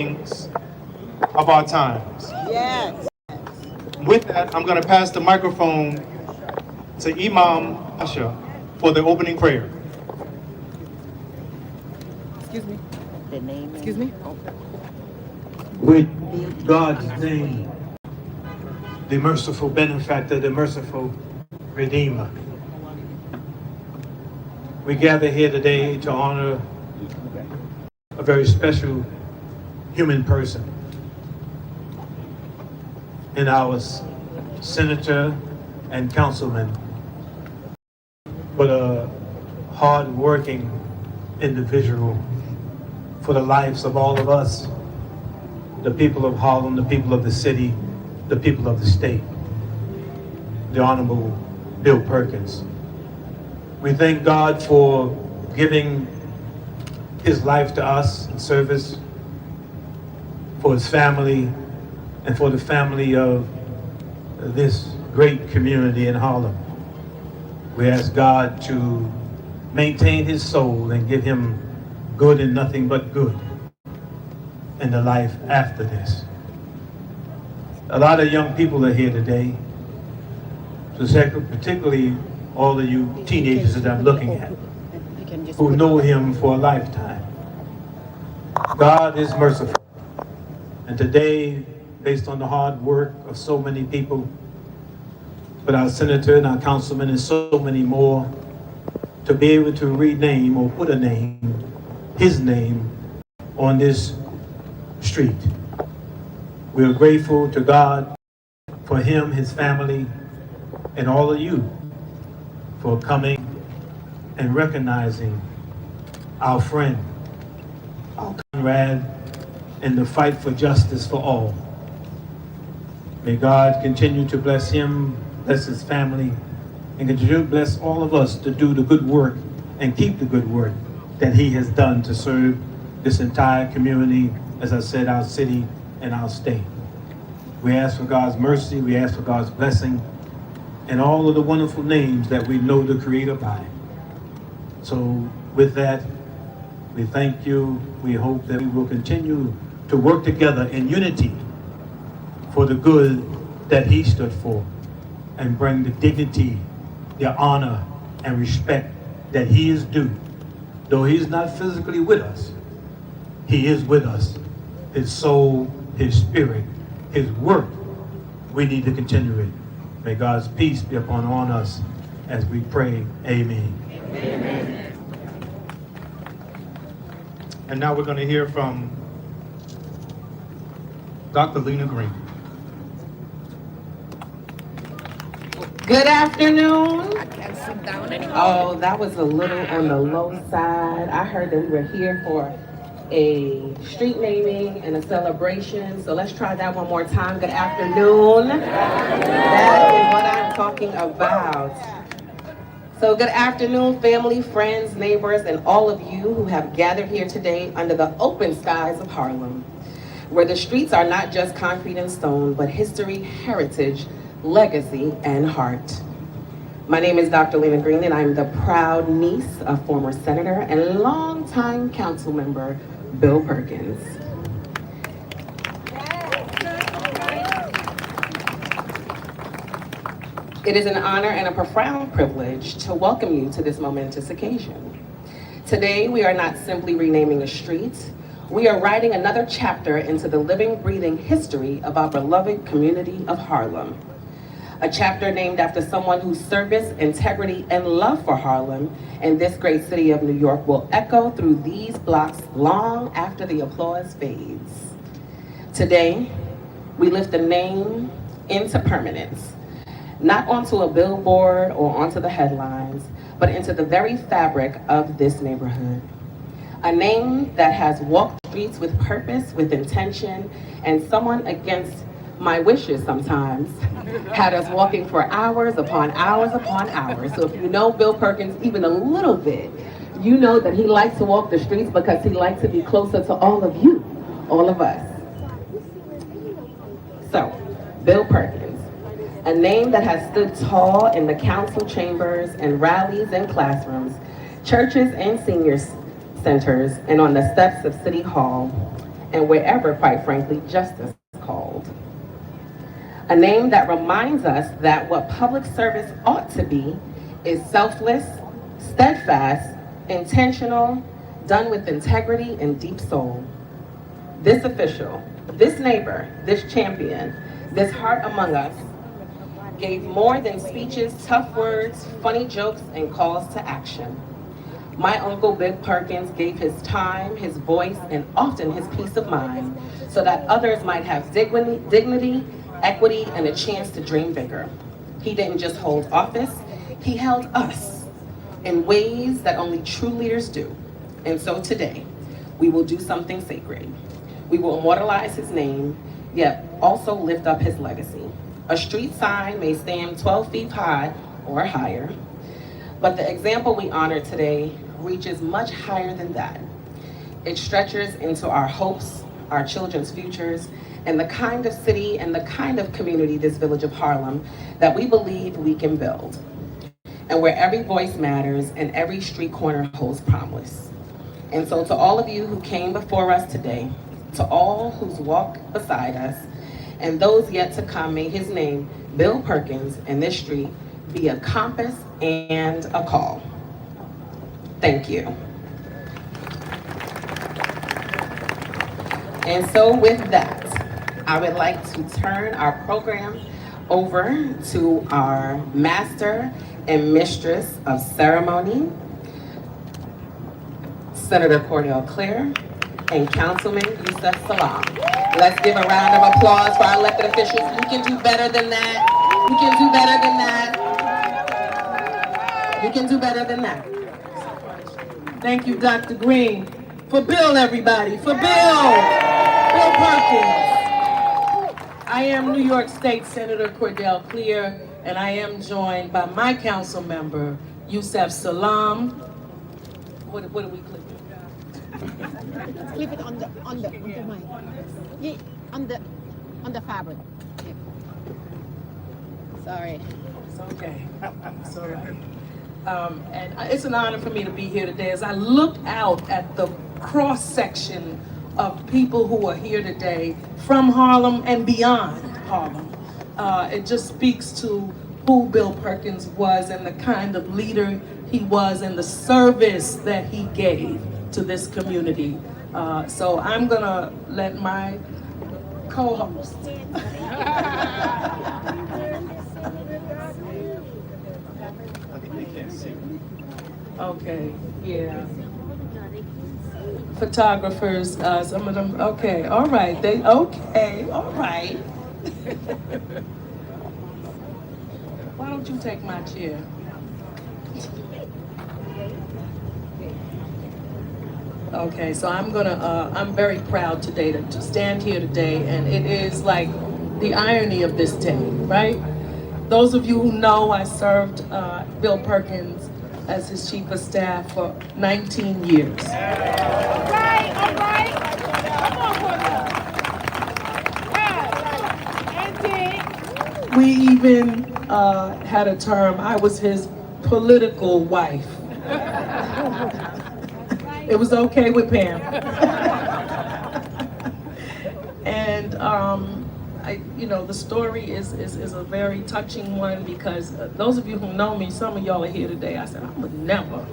things of our times. Yes. With that, I'm going to pass the microphone to Imam Asha for the opening prayer. Excuse me. The name. Excuse me. Oh. With God's name, the merciful benefactor, the merciful redeemer. We gather here today to honor a very special human person in our senator and councilman, but a hard-working individual for the lives of all of us, the people of Harlem, the people of the city, the people of the state, the Honorable Bill Perkins. We thank God for giving his life to us in service, for his family, and for the family of this great community in Harlem. We ask God to maintain his soul and give him good and nothing but good in the life after this. A lot of young people are here today, particularly all of you teenagers that I'm looking at, who know him for a lifetime. God is merciful. And today, based on the hard work of so many people, but our senator and our councilman and so many more, to be able to rename or put a name, his name, on this street. We are grateful to God for him, his family, and all of you for coming and recognizing our friend, our comrade, in the fight for justice for all. May God continue to bless him, bless his family, and continue to bless all of us to do the good work and keep the good work that he has done to serve this entire community, as I said, our city and our state. We ask for God's mercy, we ask for God's blessing, and all of the wonderful names that we know the Creator by. So with that, we thank you. We hope that we will continue to work together in unity for the good that he stood for, and bring the dignity, the honor, and respect that he is due. Though he's not physically with us, he is with us. His soul, his spirit, his work, we need to continue it. May God's peace be upon all us as we pray. Amen. Amen. And now we're going to hear from Dr. Lena Green. Good afternoon. I can't sit down anymore. Oh, that was a little on the low side. I heard that we were here for a street naming and a celebration. So let's try that one more time. Good afternoon. That is what I'm talking about. So good afternoon, family, friends, neighbors, and all of you who have gathered here today under the open skies of Harlem, where the streets are not just concrete and stone, but history, heritage, legacy, and heart. My name is Dr. Lena Green, and I'm the proud niece of former Senator and longtime council member Bill Perkins. It is an honor and a profound privilege to welcome you to this momentous occasion. Today, we are not simply renaming a street, we are writing another chapter into the living, breathing history of our beloved community of Harlem. A chapter named after someone whose service, integrity, and love for Harlem and this great city of New York will echo through these blocks long after the applause fades. Today, we lift the name into permanence, not onto a billboard or onto the headlines, but into the very fabric of this neighborhood. A name that has walked streets with purpose, with intention, and someone against my wishes sometimes had us walking for hours upon hours upon hours. So if you know Bill Perkins even a little bit, you know that he likes to walk the streets because he likes to be closer to all of you, all of us. So, Bill Perkins, a name that has stood tall in the council chambers and rallies and classrooms, churches and senior centers, and on the steps of City Hall, and wherever, quite frankly, justice called. A name that reminds us that what public service ought to be is selfless, steadfast, intentional, done with integrity and deep soul. This official, this neighbor, this champion, this heart among us, gave more than speeches, tough words, funny jokes, and calls to action. My uncle, Bill Perkins, gave his time, his voice, and often his peace of mind so that others might have dignity, equity, and a chance to dream bigger. He didn't just hold office, he held us in ways that only true leaders do. And so today, we will do something sacred. We will immortalize his name, yet also lift up his legacy. A street sign may stand 12 feet high or higher, but the example we honor today reaches much higher than that. It stretches into our hopes, our children's futures, and the kind of city and the kind of community, this village of Harlem, that we believe we can build. And where every voice matters and every street corner holds promise. And so to all of you who came before us today, to all who's walked beside us, and those yet to come, may his name, Bill Perkins, and this street be a compass and a call. Thank you. And so with that, I would like to turn our program over to our master and mistress of ceremony, Senator Cordell Clear and Councilman Yusef Salam. Let's give a round of applause for our elected officials. You can do better than that. You can do better than that. You can do better than that. Thank you, Dr. Green. For Bill, everybody, for Bill Perkins. I am New York State Senator Cordell Clear, and I am joined by my council member, Yusef Salam. What do we click? Clip it on the mic. Yeah, on the fabric. Yeah. Sorry. It's okay. It's all right. And it's an honor for me to be here today. As I look out at the cross section of people who are here today from Harlem and beyond Harlem, it just speaks to who Bill Perkins was and the kind of leader he was and the service that he gave to this community. So I'm gonna let my co-host. Okay, yeah. Photographers, some of them, okay, all right, all right. Why don't you take my chair? Okay, so I'm very proud today to stand here today, and it is like the irony of this day, right? Those of you who know, I served Bill Perkins as his chief of staff for 19 years. All right. Come on, Cordell. We even had a term, I was his political wife. It was okay with Pam. And the story is a very touching one because those of you who know me, some of y'all are here today, I said, I would never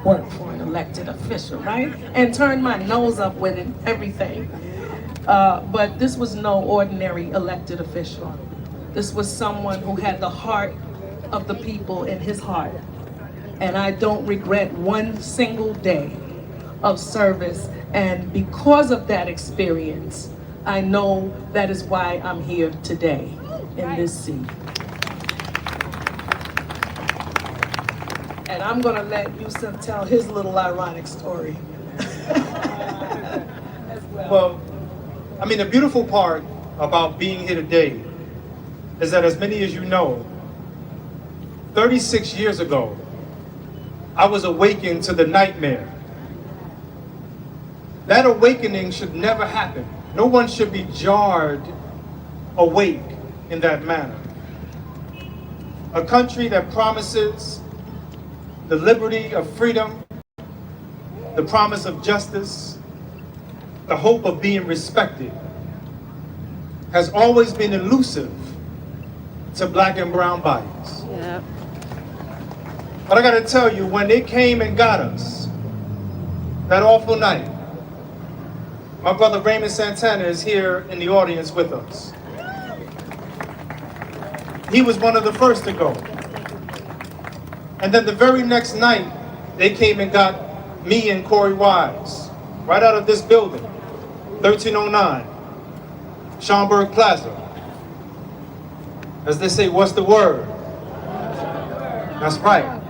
work for an elected official, right? And turn my nose up with it, everything. But this was no ordinary elected official. This was someone who had the heart of the people in his heart. And I don't regret one single day of service. And because of that experience, I know that is why I'm here today in this seat. And I'm gonna let Yusef tell his little ironic story. As Well, I mean, the beautiful part about being here today is that, as many as you know, 36 years ago, I was awakened to the nightmare. That awakening should never happen. No one should be jarred awake in that manner. A country that promises the liberty of freedom, the promise of justice, the hope of being respected, has always been elusive to black and brown bodies. Yeah. But I gotta tell you, when they came and got us that awful night, my brother Raymond Santana is here in the audience with us. He was one of the first to go. And then the very next night, they came and got me and Corey Wise, right out of this building, 1309, Schaumburg Plaza. As they say, what's the word? That's right.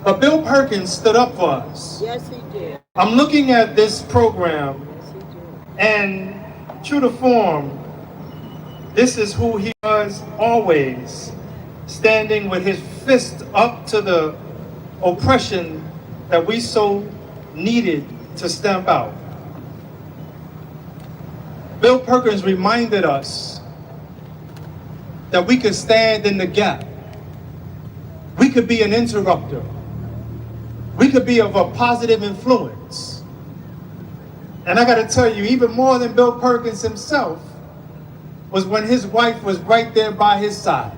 But Bill Perkins stood up for us. Yes, he did. I'm looking at this program, and true to form, this is who he was always, standing with his fist up to the oppression that we so needed to stamp out. Bill Perkins reminded us that we could stand in the gap. We could be an interrupter. We could be of a positive influence. And I gotta tell you, even more than Bill Perkins himself, was when his wife was right there by his side.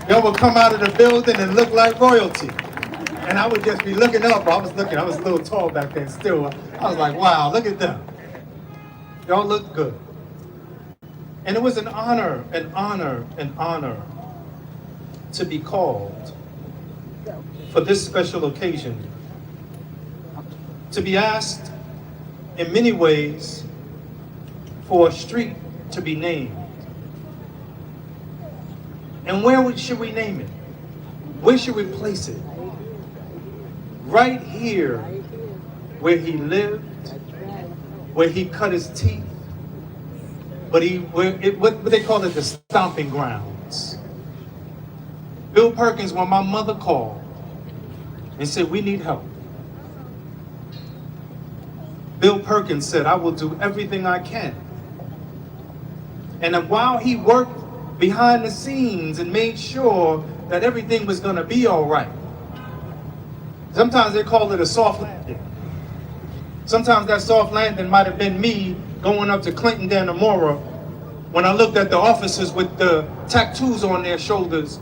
Y'all would come out of the building and look like royalty. And I would just be looking up. I was a little tall back then still. I was like, wow, look at them. Y'all look good. And it was an honor, an honor, an honor to be called for this special occasion. To be asked in many ways for a street to be named. And where should we name it? Where should we place it? Right here, where he lived, where he cut his teeth, but what they call it, the stomping grounds. Bill Perkins, when my mother called and said, we need help, Bill Perkins said, I will do everything I can. And then while he worked behind the scenes and made sure that everything was gonna be all right, sometimes they call it a soft landing. Sometimes that soft landing might have been me going up to Clinton Dannemora when I looked at the officers with the tattoos on their shoulders.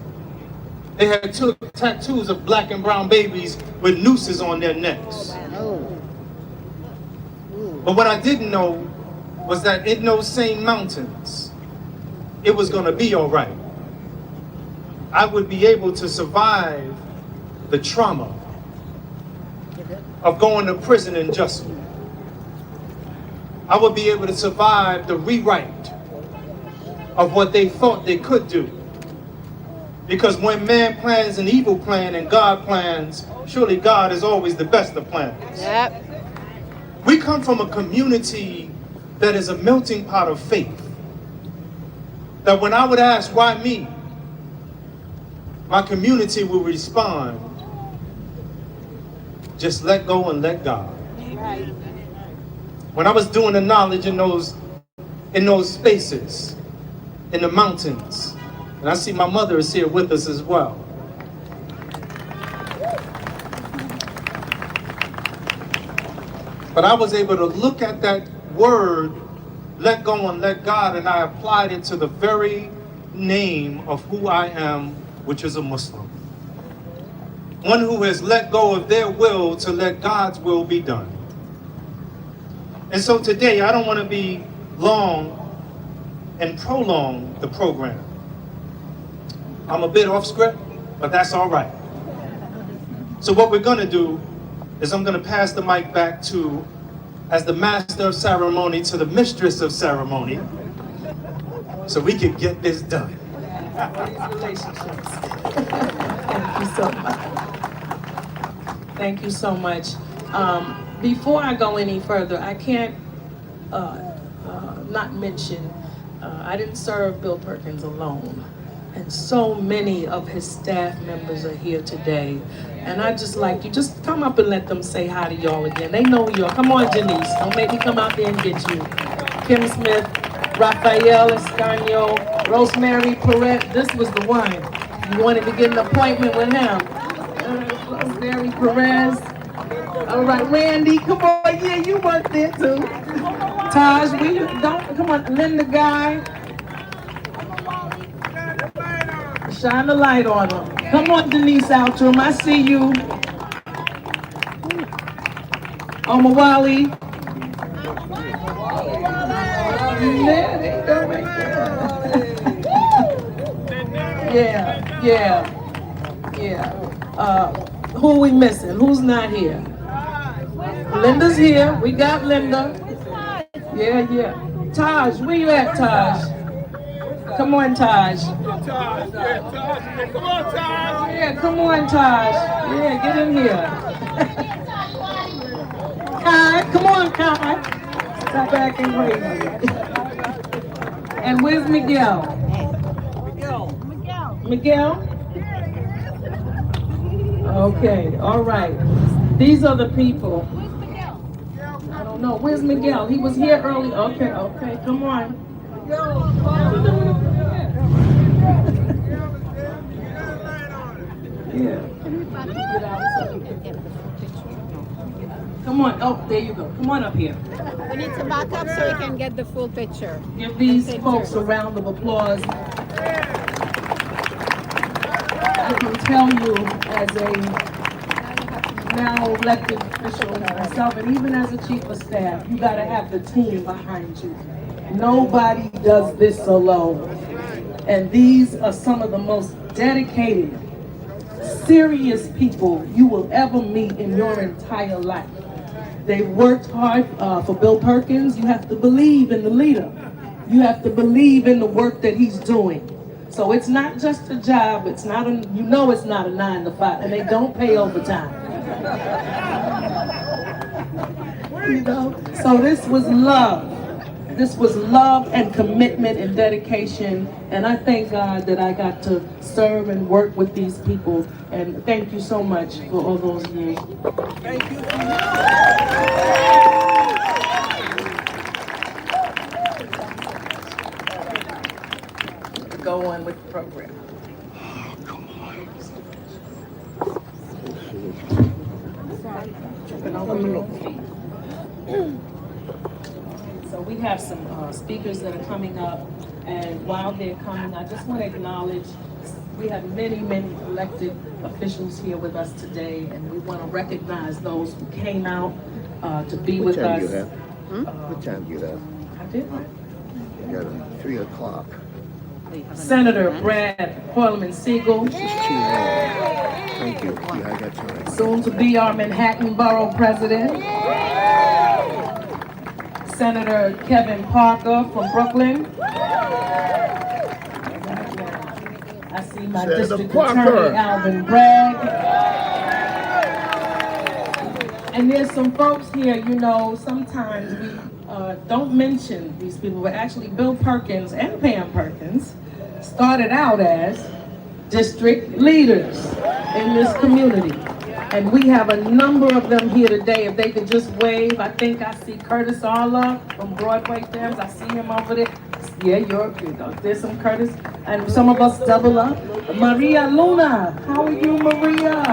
They had tattoos of black and brown babies with nooses on their necks. But what I didn't know was that in those same mountains, it was gonna be all right. I would be able to survive the trauma of going to prison unjustly. I would be able to survive the rewrite of what they thought they could do. Because when man plans an evil plan and God plans, surely God is always the best of planners. Yep. We come from a community that is a melting pot of faith. That when I would ask, why me? My community will respond, just let go and let God. Right. When I was doing the knowledge in those spaces, in the mountains, and I see my mother is here with us as well. But I was able to look at that word, let go and let God, and I applied it to the very name of who I am, which is a Muslim. One who has let go of their will to let God's will be done. And so today, I don't want to be long and prolong the program. I'm a bit off script, but that's all right. So what we're going to do is I'm going to pass the mic back to, as the master of ceremony, to the mistress of ceremony, so we can get this done. Relationships. Thank you so much. Thank you so much. Before I go any further, I can't not mention, I didn't serve Bill Perkins alone. And so many of his staff members are here today. And I just like you, just come up and let them say hi to y'all again. They know who you are. Come on, Janice. Don't make me come out there and get you. Kim Smith, Rafael Escanio, Rosemary Perez. This was the one. You wanted to get an appointment with him. Rosemary Perez. All right, Randy, come on. Yeah, you worked there too. Taj, we don't, come on, Linda Guy. Shine the light on them. Come on, Denise Altram, I see you. Omawali. Yeah, there you go right there. Yeah. Who are we missing? Who's not here? Linda's here. We got Linda. Yeah. Taj, where you at, Taj? Come on, Taj. Yeah, come on, Taj. Yeah, get in here. Kai, come on, Kai. Stop acting crazy. And where's Miguel? Miguel? Okay, all right. These are the people. I don't know. Where's Miguel? He was here early. Okay, come on. Yeah. Come on. Oh, there you go. Come on up here. We need to back up so we can get the full picture. Give these folks a round of applause. I can tell you as a now elected official myself, and even as a chief of staff, you gotta have the team behind you. Nobody does this alone. And these are some of the most dedicated, serious people you will ever meet in your entire life. They worked hard for Bill Perkins. You have to believe in the leader. You have to believe in the work that he's doing. So it's not just a job. It's not it's not a 9 to 5, and they don't pay overtime. So this was love. This was love and commitment and dedication. And I thank God that I got to serve and work with these people. And thank you so much for all those years. Thank you. Go on with the program. So we have some speakers that are coming up, and while they're coming, I just want to acknowledge we have many elected officials here with us today, and we want to recognize those who came out to be with us. What time do you have? I did. You got 3 o'clock. Senator Brad Harlem Siegel, Thank you. Yeah, I got time. soon to be our Manhattan Borough President. Senator Kevin Parker from Brooklyn. I see my Senator district Parker. attorney, Alvin Bragg. And there's some folks here, sometimes we don't mention these people, but actually Bill Perkins and Pam Perkins started out as district leaders in this community. And we have a number of them here today. If they could just wave. I think I see Curtis Arla from Broadway Films. I see him over there. Yeah, there's some Curtis. And some of us double up. Maria Luna. How are you, Maria?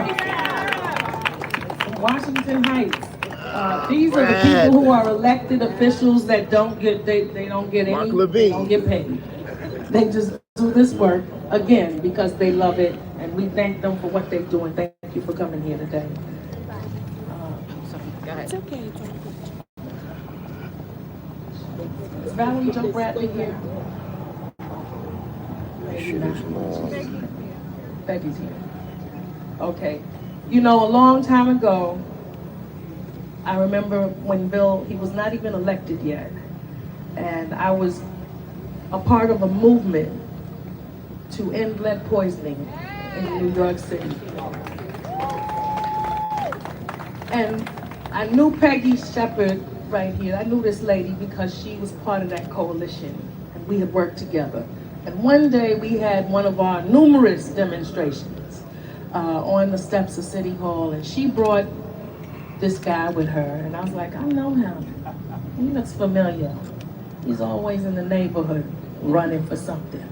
From Washington Heights. These are the people who are elected officials that don't get they don't get any, they don't get paid. They just do this work again because they love it, and we thank them for what they're doing. Thank you for coming here today. Go ahead. It's okay. Is Valerie Joe Bradley here? Becky's here. Okay. A long time ago, I remember when Bill, he was not even elected yet, and I was a part of a movement to end lead poisoning in New York City. And I knew Peggy Shepard right here. I knew this lady because she was part of that coalition, and we had worked together. And one day we had one of our numerous demonstrations on the steps of City Hall, and she brought this guy with her, and I was like, I know him. He looks familiar. He's always in the neighborhood running for something.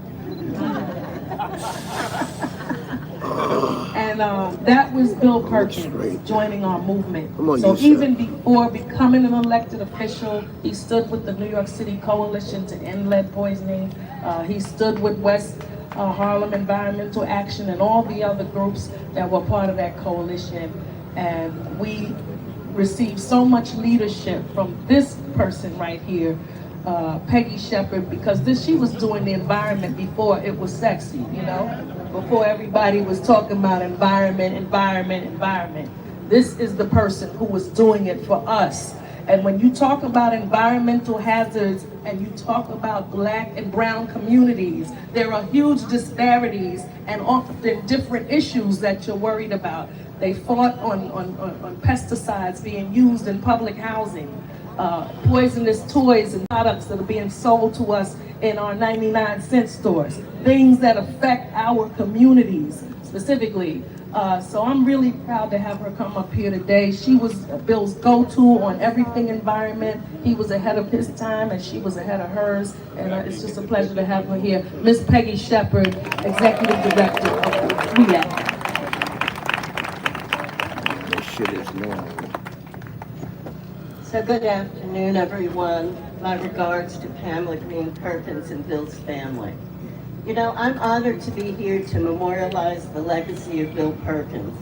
And And that was Bill Perkins Straight. joining our movement. Come on, So you, sir. even before becoming an elected official, he stood with the New York City Coalition to End Lead Poisoning. He stood with West Harlem Environmental Action and all the other groups that were part of that coalition. And we received so much leadership from this person right here, Peggy Shepard, because she was doing the environment before it was sexy, you know? Before everybody was talking about environment. This is the person who was doing it for us. And when you talk about environmental hazards and you talk about Black and brown communities, there are huge disparities and often different issues that you're worried about. They fought on pesticides being used in public housing, poisonous toys and products that are being sold to us in our 99-cent stores, things that affect our communities specifically. So I'm really proud to have her come up here today. She was Bill's go-to on everything environment. He was ahead of his time and she was ahead of hers. And it's just a pleasure to have her here. Miss Peggy Shepard, Executive Director of WEAC. This shit is long. So good afternoon, everyone. My regards to Pamela Green Perkins and Bill's family. You know, I'm honored to be here to memorialize the legacy of Bill Perkins.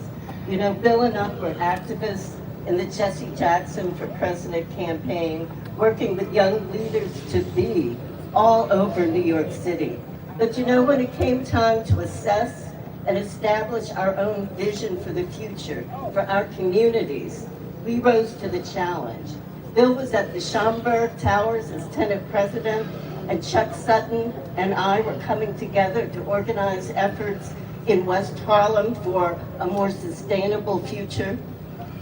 You know, Bill and I were activists in the Jesse Jackson for President campaign, working with young leaders to be all over New York City. But you know, when it came time to assess and establish our own vision for the future for our communities, we rose to the challenge. Bill was at the Schomburg Towers as tenant president, and Chuck Sutton and I were coming together to organize efforts in West Harlem for a more sustainable future.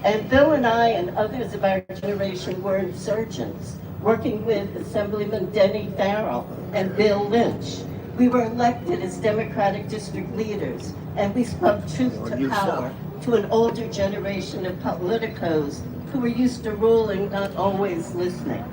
And Bill and I and others of our generation were insurgents, working with Assemblyman Denny Farrell and Bill Lynch. We were elected as Democratic district leaders, and we spoke truth to power to an older generation of politicos who were used to ruling, not always listening.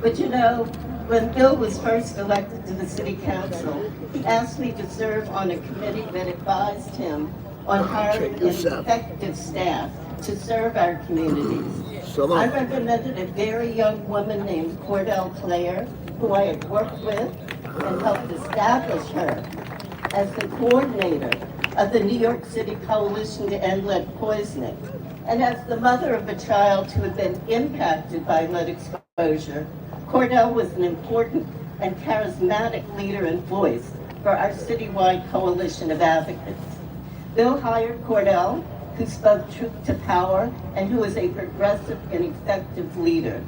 But you know, when Bill was first elected to the city council, he asked me to serve on a committee that advised him on hiring an effective staff to serve our communities. I recommended a very young woman named Cordell Clare, who I had worked with and helped establish her as the coordinator of the New York City Coalition to End Lead Poisoning. And as the mother of a child who had been impacted by lead exposure, Cordell was an important and charismatic leader and voice for our citywide coalition of advocates. Bill hired Cordell, who spoke truth to power and who is a progressive and effective leader.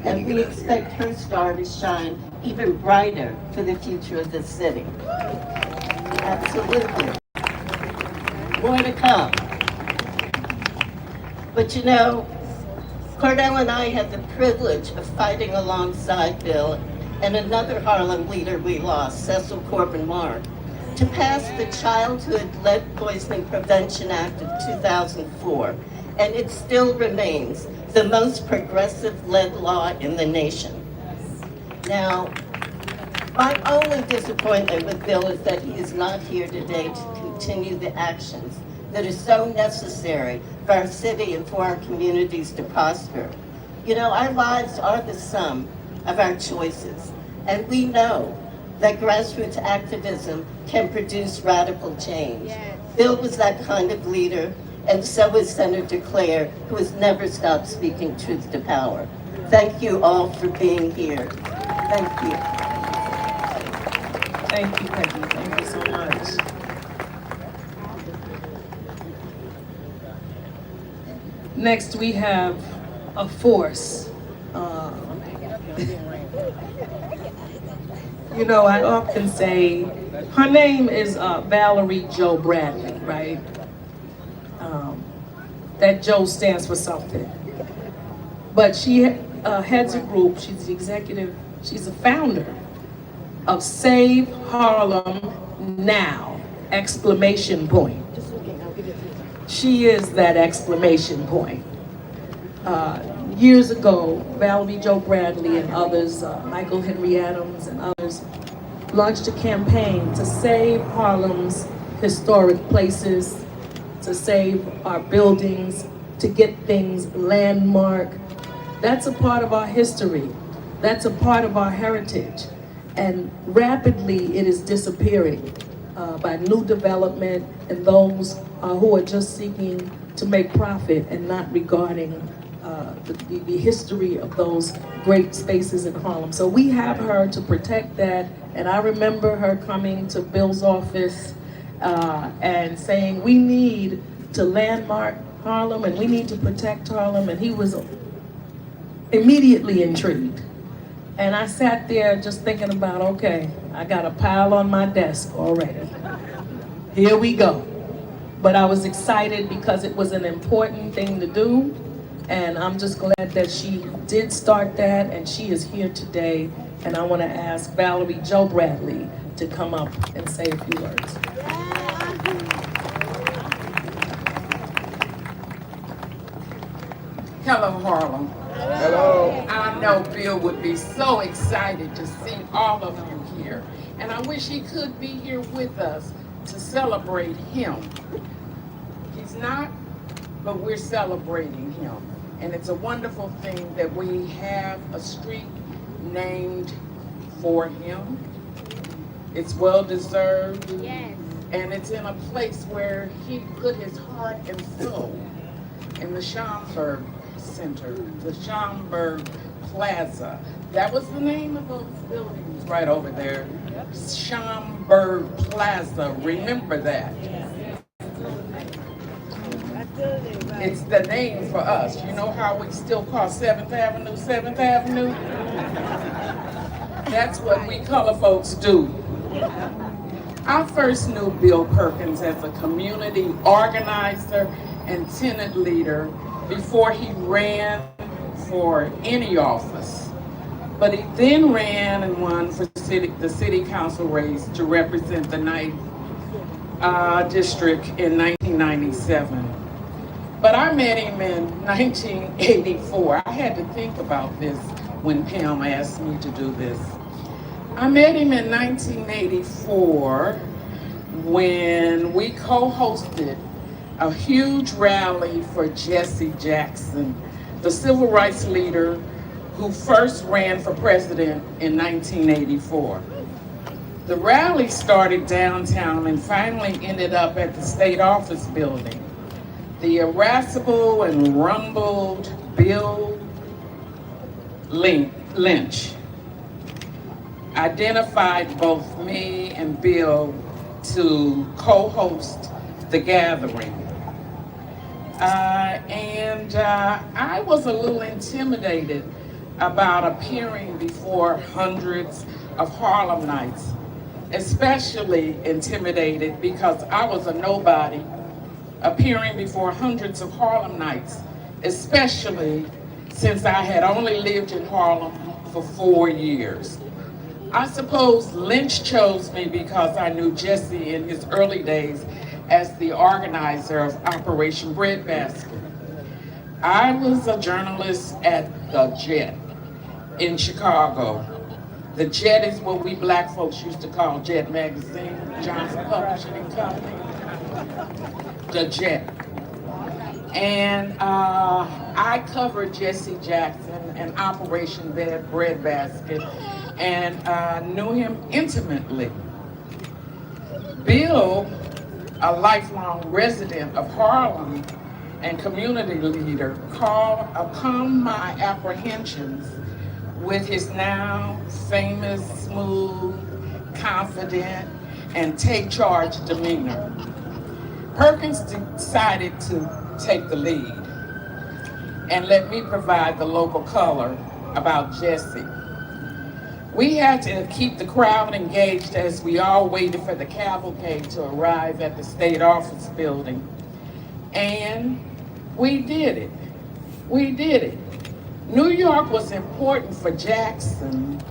And we expect her star to shine even brighter for the future of the city. Absolutely. More to come. But you know, Cordell and I had the privilege of fighting alongside Bill and another Harlem leader we lost, Cecil Corbin Mark, to pass the Childhood Lead Poisoning Prevention Act of 2004, and it still remains the most progressive lead law in the nation. Now, my only disappointment with Bill is that he is not here today to continue the actions that are so necessary for our city and for our communities to prosper. You know, our lives are the sum of our choices, and we know that grassroots activism can produce radical change. Yes. Bill was that kind of leader, and so is Senator Clare, who has never stopped speaking truth to power. Thank you all for being here. Thank you. Thank you, Peggy. Thank you so much. Next, we have a force. You know, I often say, her name is Valerie Jo Bradley, right? That Joe stands for something. But she heads a group, she's the executive, she's the founder of Save Harlem Now, exclamation point. She is that exclamation point. Years ago, Valerie Jo Bradley and others, Michael Henry Adams and others, launched a campaign to save Harlem's historic places, to save our buildings, to get things landmark. That's a part of our history. That's a part of our heritage. And rapidly it is disappearing by new development and those who are just seeking to make profit and not regarding the history of those great spaces in Harlem. So we have her to protect that. And I remember her coming to Bill's office and saying, we need to landmark Harlem and we need to protect Harlem. And he was immediately intrigued. And I sat there just thinking about, okay, I got a pile on my desk already. Here we go. But I was excited because it was an important thing to do. And I'm just glad that she did start that and she is here today. And I want to ask Valerie Jo Bradley to come up and say a few words. Hello, Harlem. Hello. I know Bill would be so excited to see all of you here. And I wish he could be here with us to celebrate him. He's not, but we're celebrating him. And it's a wonderful thing that we have a street named for him. It's well deserved. Yes. And it's in a place where he put his heart and soul in the Schomburg Center, the Schomburg Plaza. That was the name of those buildings right over there. Schomburg Plaza, remember that. It's the name for us. You know how we still call 7th Avenue 7th Avenue? That's what we color folks do. I first knew Bill Perkins as a community organizer and tenant leader before he ran for any office. But he then ran and won for the city council race to represent the 9th district in 1997. But I met him in 1984. I had to think about this when Pam asked me to do this. I met him in 1984 when we co-hosted a huge rally for Jesse Jackson, the civil rights leader who first ran for president in 1984. The rally started downtown and finally ended up at the state office building. The irascible and rumbled Bill Lynch identified both me and Bill to co-host the gathering. I was a little intimidated about appearing before hundreds of Harlemites, especially intimidated because I was a nobody appearing before hundreds of Harlemites, especially since I had only lived in Harlem for 4 years. I suppose Lynch chose me because I knew Jesse in his early days as the organizer of Operation Breadbasket. I was a journalist at the Jet in Chicago. The Jet is what we black folks used to call Jet Magazine, Johnson Publishing and Company. The Jet. And I covered Jesse Jackson and Operation Breadbasket and knew him intimately. Bill, a lifelong resident of Harlem and community leader, called upon my apprehensions with his now famous, smooth, confident, and take charge demeanor. Perkins decided to take the lead and let me provide the local color about Jesse. We had to keep the crowd engaged as we all waited for the cavalcade to arrive at the state office building. And we did it. We did it. New York was important for Jackson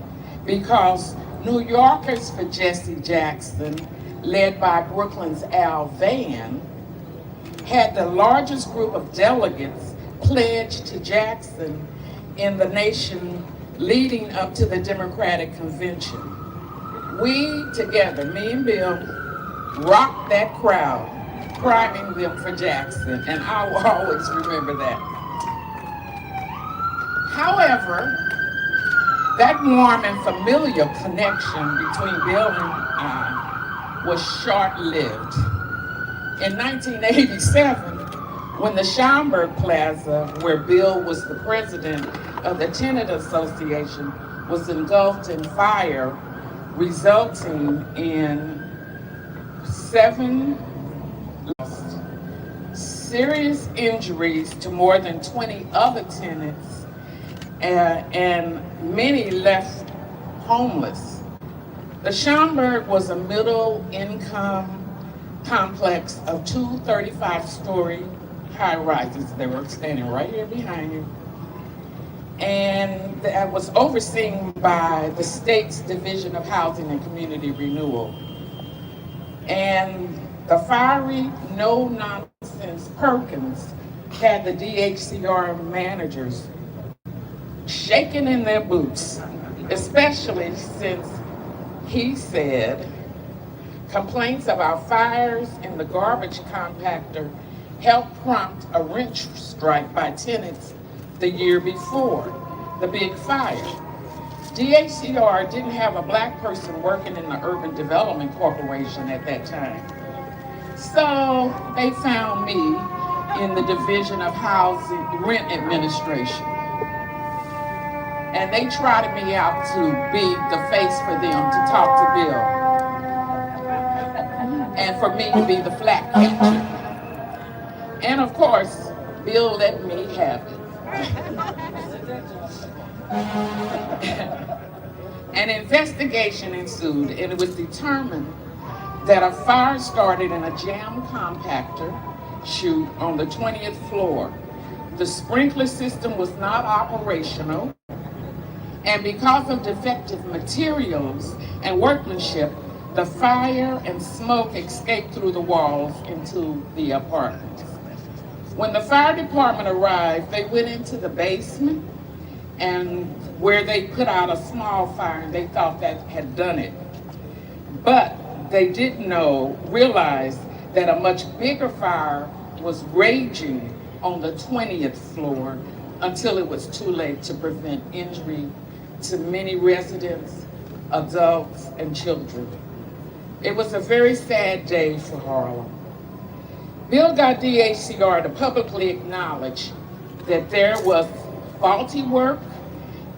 because New Yorkers for Jesse Jackson, led by Brooklyn's Al Van, had the largest group of delegates pledged to Jackson in the nation leading up to the Democratic Convention. We together, me and Bill, rocked that crowd, priming them for Jackson, and I will always remember that. However, that warm and familiar connection between Bill and I was short-lived. In 1987, when the Schaumburg Plaza, where Bill was the president of the Tenant Association, was engulfed in fire, resulting in 7 lost, serious injuries to more than 20 other tenants, and many left homeless. The Schaumburg was a middle-income complex of 2 35-story high-rises. They were standing right here behind you. And that was overseen by the state's Division of Housing and Community Renewal. And the fiery, no-nonsense Perkins had the DHCR managers shaking in their boots, especially since he said complaints about fires in the garbage compactor helped prompt a wrench strike by tenants the year before the big fire. DHCR didn't have a black person working in the Urban Development Corporation at that time. So they found me in the Division of Housing Rent Administration. And they trotted me out to be the face for them to talk to Bill. And for me to be the flat catcher. And of course, Bill let me have it. An investigation ensued, and it was determined that a fire started in a jam compactor chute on the 20th floor. The sprinkler system was not operational, and because of defective materials and workmanship, the fire and smoke escaped through the walls into the apartments. When the fire department arrived, they went into the basement and where they put out a small fire, and they thought that had done it. But they didn't realize that a much bigger fire was raging on the 20th floor until it was too late to prevent injury to many residents, adults, and children. It was a very sad day for Harlem. Bill got DHCR to publicly acknowledge that there was faulty work,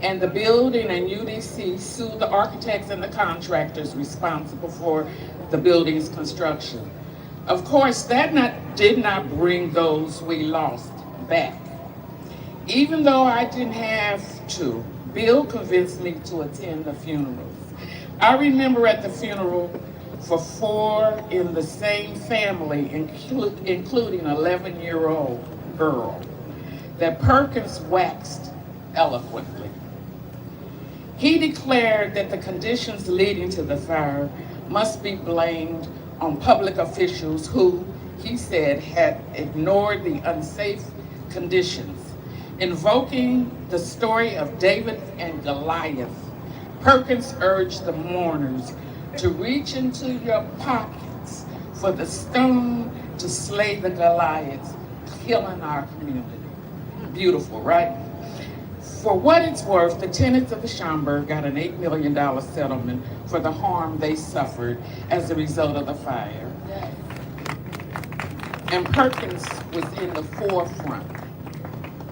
and the building and UDC sued the architects and the contractors responsible for the building's construction. Of course, that did not bring those we lost back. Even though I didn't have to, Bill convinced me to attend the funerals. I remember at the funeral for 4 in the same family, including an 11-year-old girl, that Perkins waxed eloquently. He declared that the conditions leading to the fire must be blamed on public officials who, he said, had ignored the unsafe conditions. Invoking the story of David and Goliath, Perkins urged the mourners to reach into your pockets for the stone to slay the Goliaths, killing our community. Beautiful, right? For what it's worth, the tenants of the Schaumburg got an $8 million settlement for the harm they suffered as a result of the fire. And Perkins was in the forefront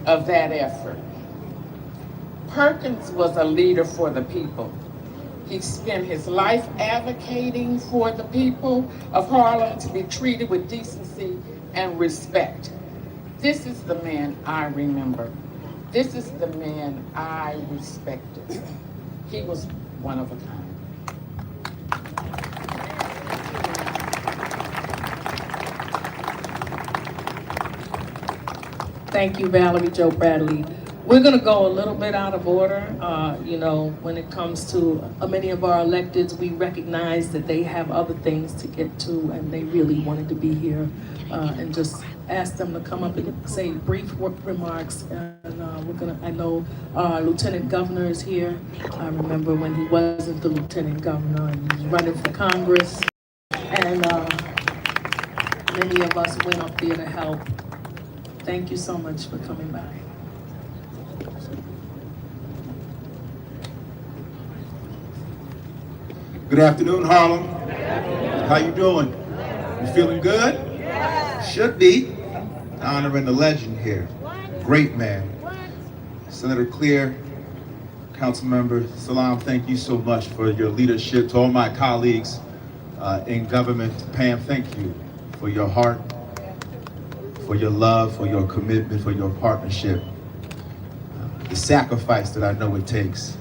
of that effort. Perkins was a leader for the people. He spent his life advocating for the people of Harlem to be treated with decency and respect. This is the man I remember. This is the man I respected. He was one of a kind. Thank you, Valerie Jo Bradley. We're going to go a little bit out of order. When it comes to many of our electeds, we recognize that they have other things to get to, and they really wanted to be here, and just ask them to come up and say brief remarks. And I know our Lieutenant Governor is here. I remember when he wasn't the Lieutenant Governor and he was running for Congress. And many of us went up there to help. Thank you so much for coming by. Good afternoon, Harlem. How you doing? You feeling good? Should be. Honoring the legend here. Great man. Senator Clear, Councilmember Salam, thank you so much for your leadership. To all my colleagues in government, Pam, thank you for your heart, for your love, for your commitment, for your partnership. The sacrifice that I know it takes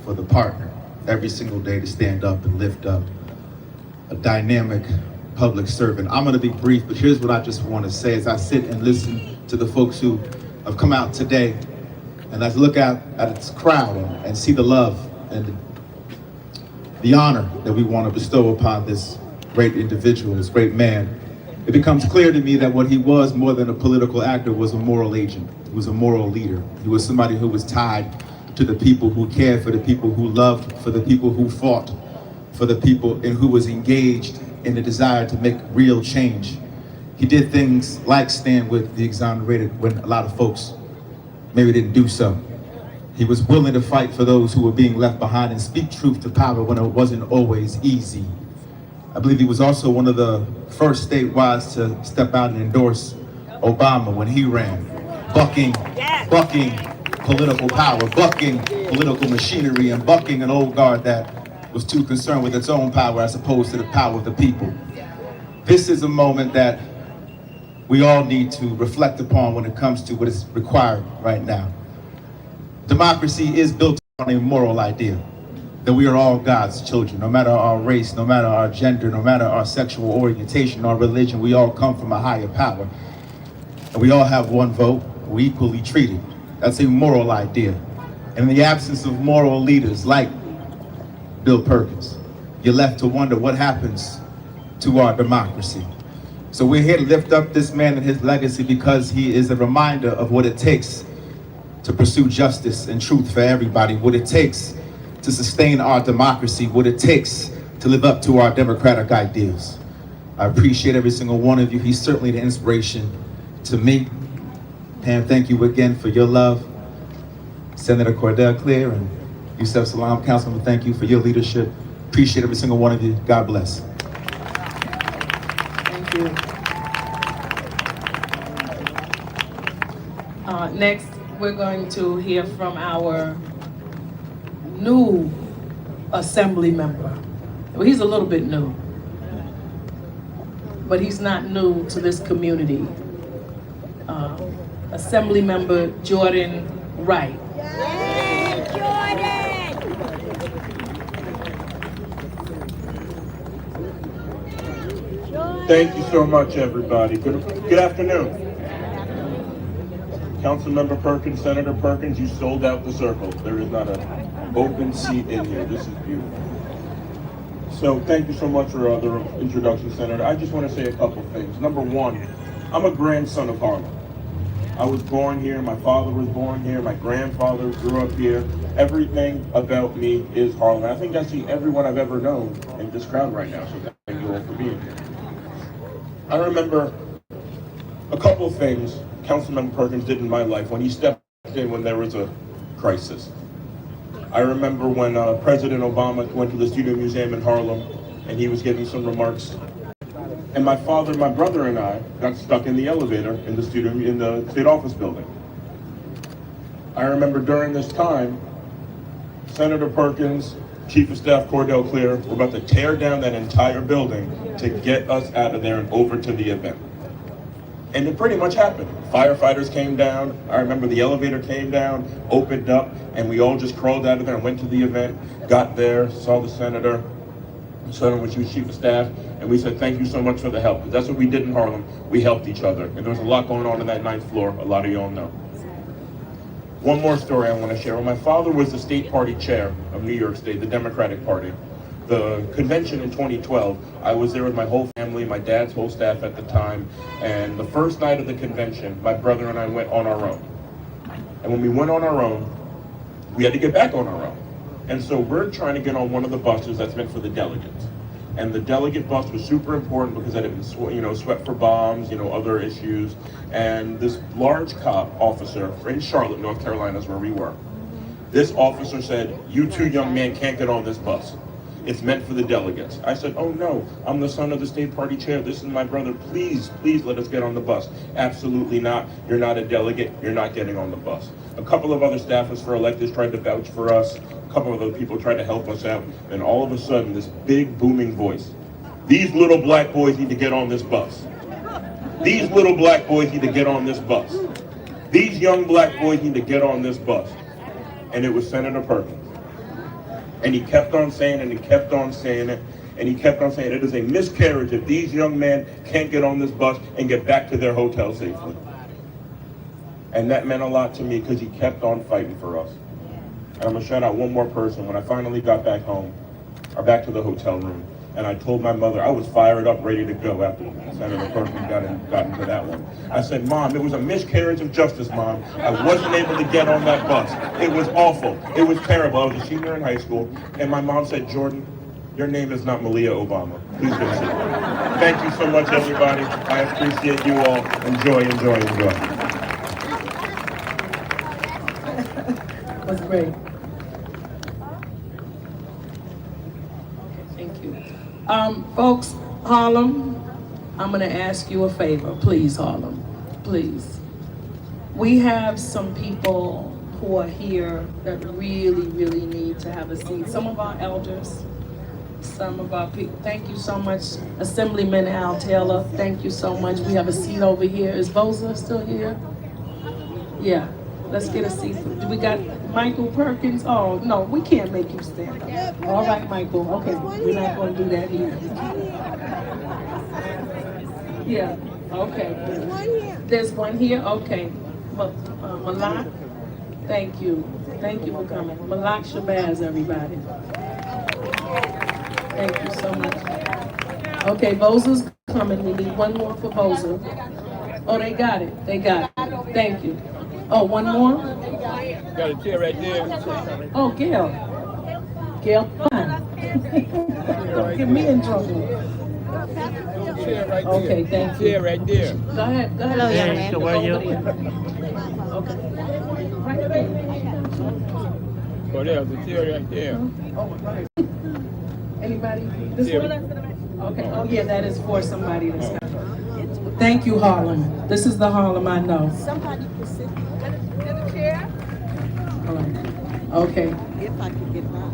for the partner every single day to stand up and lift up a dynamic public servant. I'm gonna be brief, but here's what I just wanna say as I sit and listen to the folks who have come out today, and as I look out at its crowd and see the love and the honor that we wanna bestow upon this great individual, this great man, it becomes clear to me that what he was more than a political actor was a moral agent. He was a moral leader. He was somebody who was tied to the people who cared for the people who loved, for the people who fought, for the people and who was engaged in the desire to make real change. He did things like stand with the exonerated when a lot of folks maybe didn't do so. He was willing to fight for those who were being left behind and speak truth to power when it wasn't always easy. I believe he was also one of the first statewide to step out and endorse Obama when he ran, bucking political power, bucking political machinery, and bucking an old guard that was too concerned with its own power as opposed to the power of the people. This is a moment that we all need to reflect upon when it comes to what is required right now. Democracy is built on a moral idea that we are all God's children, no matter our race, no matter our gender, no matter our sexual orientation, our religion, we all come from a higher power. And we all have one vote, we're equally treated. That's a moral idea. And in the absence of moral leaders like Bill Perkins, you're left to wonder what happens to our democracy. So we're here to lift up this man and his legacy because he is a reminder of what it takes to pursue justice and truth for everybody, what it takes to sustain our democracy, what it takes to live up to our democratic ideals. I appreciate every single one of you. He's certainly the inspiration to me. Pam, thank you again for your love. Senator Cordell Clear and Yusef Salam, Councilman, thank you for your leadership. Appreciate every single one of you. God bless. Thank you. Next, we're going to hear from our new assembly member. Well, he's a little bit new, but he's not new to this community. Assembly member Jordan Wright. Thank you so much, everybody. Good afternoon. Councilmember Perkins, Senator Perkins, you sold out the circle. There is not an open seat in here. This is beautiful. So thank you so much for the introduction, Senator. I just want to say a couple things. Number one, I'm a grandson of Harlem. I was born here, my father was born here, my grandfather grew up here. Everything about me is Harlem. I think I see everyone I've ever known in this crowd right now, so thank you all for being here. I remember a couple of things Councilmember Perkins did in my life when he stepped in when there was a crisis. I remember when President Obama went to the Studio Museum in Harlem and he was giving some remarks. And my father, my brother, and I got stuck in the elevator in the state office building. I remember during this time, Senator Perkins, Chief of Staff Cordell Clear, were about to tear down that entire building to get us out of there and over to the event. And it pretty much happened. Firefighters came down. I remember the elevator came down, opened up, and we all just crawled out of there and went to the event, got there, saw the senator. The senator was Chief of Staff, and we said, thank you so much for the help. Because that's what we did in Harlem. We helped each other. And there was a lot going on that 9th floor, a lot of you all know. One more story I want to share. When my father was the state party chair of New York State, the Democratic Party, the convention in 2012, I was there with my whole family, my dad's whole staff at the time, and the first night of the convention, my brother and I went on our own. And when we went on our own, we had to get back on our own. And so we're trying to get on one of the buses that's meant for the delegates. And the delegate bus was super important because it had been swept for bombs, other issues. And this large cop officer in Charlotte, North Carolina is where we were. This officer said, "You two young men can't get on this bus. It's meant for the delegates." I said, "Oh no, I'm the son of the state party chair. This is my brother. Please let us get on the bus." "Absolutely not. You're not a delegate. You're not getting on the bus." A couple of other staffers for electeds tried to vouch for us. A couple of other people tried to help us out. And all of a sudden, this big booming voice, "These little black boys need to get on this bus. These little black boys need to get on this bus. These young black boys need to get on this bus." And it was Senator Perkins. And he kept on saying it, and he kept on saying it, and he kept on saying it is a miscarriage if these young men can't get on this bus and get back to their hotel safely. And that meant a lot to me because he kept on fighting for us. And I'm gonna shout out one more person. When I finally got back home, or back to the hotel room, and I told my mother, I was fired up, ready to go after Senator Perkins got into that one. I said, "Mom, it was a miscarriage of justice, Mom. I wasn't able to get on that bus. It was awful. It was terrible. I was a senior in high school." And my mom said, "Jordan, your name is not Malia Obama. Please go sit." Thank you so much, everybody. I appreciate you all. Enjoy. That's great. Thank you. Folks, Harlem, I'm gonna ask you a favor, please, Harlem, please. We have some people who are here that really need to have a seat. Some of our elders, some of our people. Thank you so much, Assemblyman Al Taylor. Thank you so much. We have a seat over here. Is Boza still here? Yeah, let's get a seat. We got Michael Perkins. Oh, no, we can't make you stand up. All right, Michael. Okay, we're not going to do that here. Yeah, okay. There's one here? Okay. Malak, thank you. Thank you for coming. Malak Shabazz, everybody. Thank you so much. Okay, Boza's coming. We need one more for Boza. Oh, they got it. Thank you. Oh, one more? Got a chair right there. Oh, Gail. Gail, fine. Don't get me in trouble. Chair right there. Okay, thank you. Chair right there. Go ahead. Hello, young man. How are you? Okay. Right there. Oh, there's a chair right there. Oh, right. Anybody? This one? Okay. Oh, yeah, that is for somebody that's not. Thank you, Harlem. This is the Harlem I know. Somebody can sit. Get a chair. All right. Okay. If I could get by.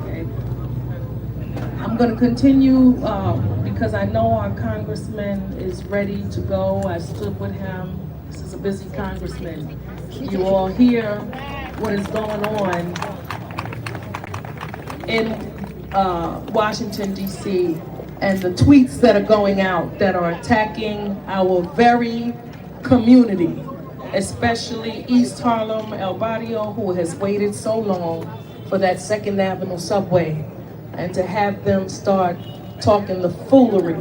Okay. I'm going to continue because I know our congressman is ready to go. I stood with him. This is a busy congressman. You all hear what is going on in Washington, D.C., and the tweets that are going out that are attacking our very community, especially East Harlem, El Barrio, who has waited so long for that 2nd Avenue subway, and to have them start talking the foolery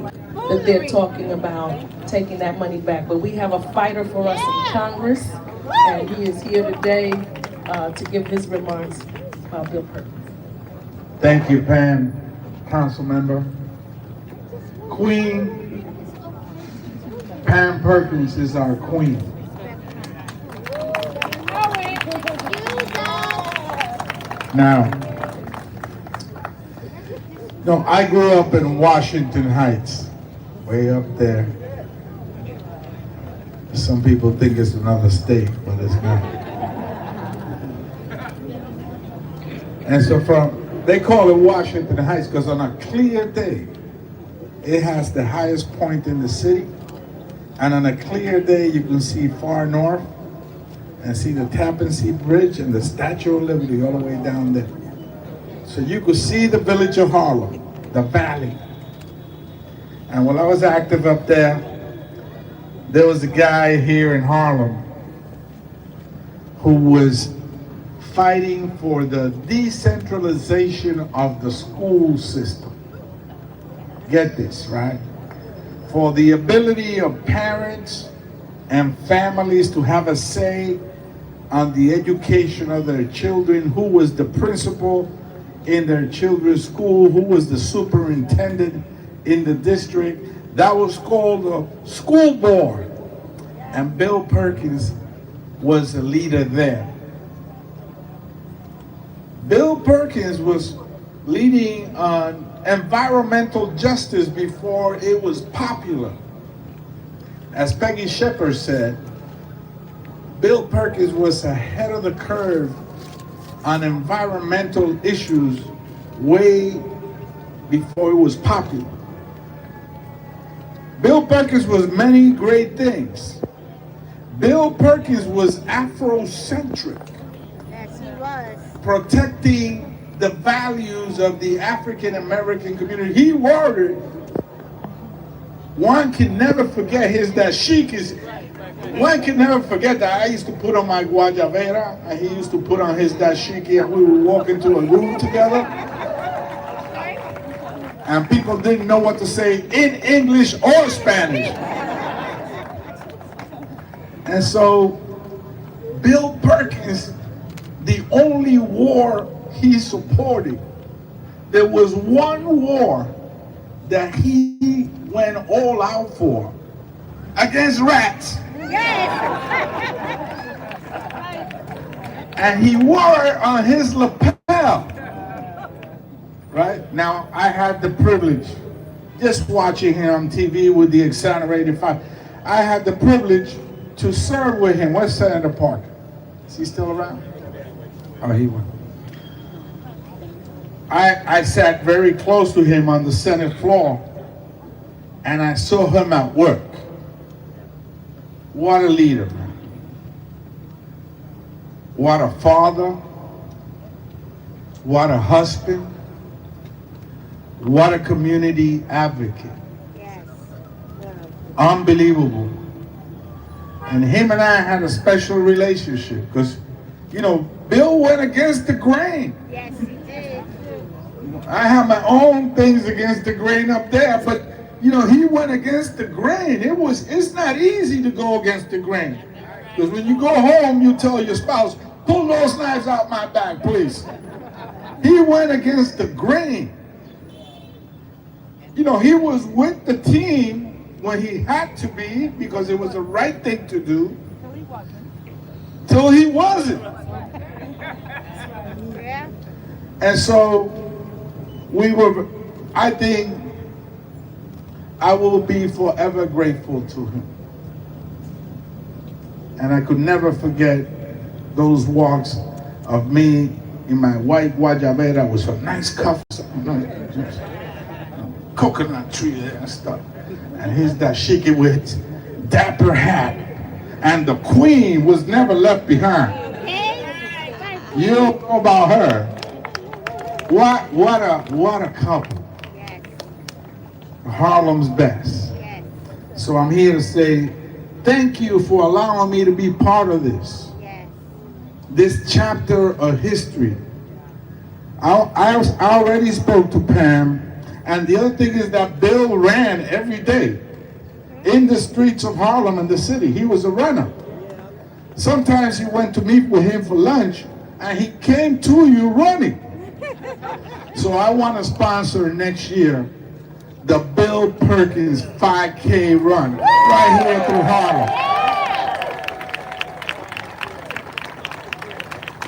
that they're talking about, taking that money back. But we have a fighter for us in Congress, and he is here today to give his remarks about Bill Perkins. Thank you, Pam, council member. Queen Pam Perkins is our queen. Now, no, I grew up in Washington Heights, way up there. Some people think it's another state, but it's not. And so they call it Washington Heights because on a clear day, it has the highest point in the city. And on a clear day, you can see far north and see the Tappan Zee Bridge and the Statue of Liberty all the way down there. So you could see the village of Harlem, the valley. And while I was active up there was a guy here in Harlem who was fighting for the decentralization of the school system. Get this, right? For the ability of parents and families to have a say on the education of their children. Who was the principal in their children's school, who was the superintendent in the district. That was called a school board. And Bill Perkins was a leader there. Bill Perkins was leading on environmental justice before it was popular. As Peggy Shepard said, Bill Perkins was ahead of the curve on environmental issues way before it was popular. Bill Perkins was many great things. Bill Perkins was Afrocentric. Yes, he was. Protecting the values of the African American community. He worried. One can never forget his dashikis. One can never forget that I used to put on my guajavera and he used to put on his dashiki and we would walk into a room together. And people didn't know what to say in English or Spanish. And so Bill Perkins, the only war he supported, there was one war that he went all out for, against rats. And he wore it on his lapel. Right? Now, I had the privilege, just watching him on TV with the exonerated five, I had the privilege to serve with him. Where's Senator Parker? Is he still around? Oh, he went. I sat very close to him on the Senate floor, and I saw him at work. What a leader, man. What a father. What a husband. What a community advocate. Yes. Unbelievable. And him and I had a special relationship because, you know, Bill went against the grain. Yes, he did. I have my own things against the grain up there, but you know, he went against the grain. It's not easy to go against the grain. Because when you go home, you tell your spouse, pull those knives out my bag, please. He went against the grain. You know, he was with the team when he had to be, because it was the right thing to do, till he wasn't. Yeah. And so I think I will be forever grateful to him. And I could never forget those walks of me in my white guajavera with some nice cuffs, coconut tree there and stuff. And his dashiki with dapper hat. And the queen was never left behind. You don't know about her. What a couple. Harlem's best. Yes. So I'm here to say thank you for allowing me to be part of this. Yes. This chapter of history. I already spoke to Pam, and the other thing is that Bill ran every day in the streets of Harlem and the city. He was a runner. Sometimes you went to meet with him for lunch, and he came to you running. So I want to sponsor next year the Bill Perkins 5K run right here through Harlem.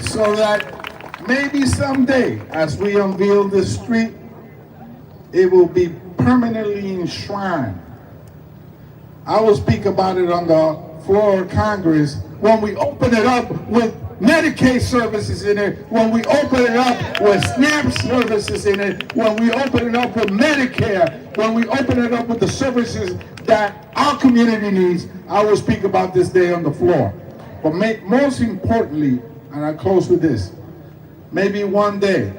So that maybe someday, as we unveil this street, it will be permanently enshrined. I will speak about it on the floor of Congress when we open it up with Medicaid services in it, when we open it up with SNAP services in it, when we open it up with Medicare, when we open it up with the services that our community needs. I will speak about this day on the floor. But most importantly, and I close with this, maybe one day,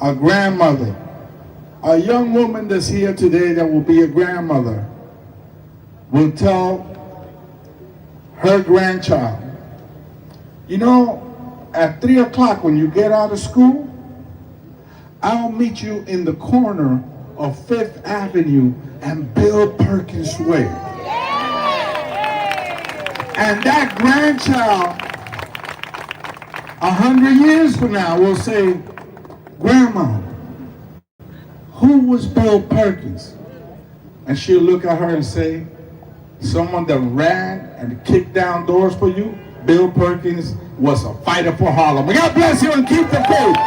a grandmother, a young woman that's here today that will be a grandmother, will tell her grandchild, you know, at 3 o'clock when you get out of school, I'll meet you in the corner of 5th Avenue and Bill Perkins Way. And that grandchild, 100 years from now, we'll say, Grandma, who was Bill Perkins? And she'll look at her and say, someone that ran and kicked down doors for you. Bill Perkins was a fighter for Harlem. God bless you and keep the faith.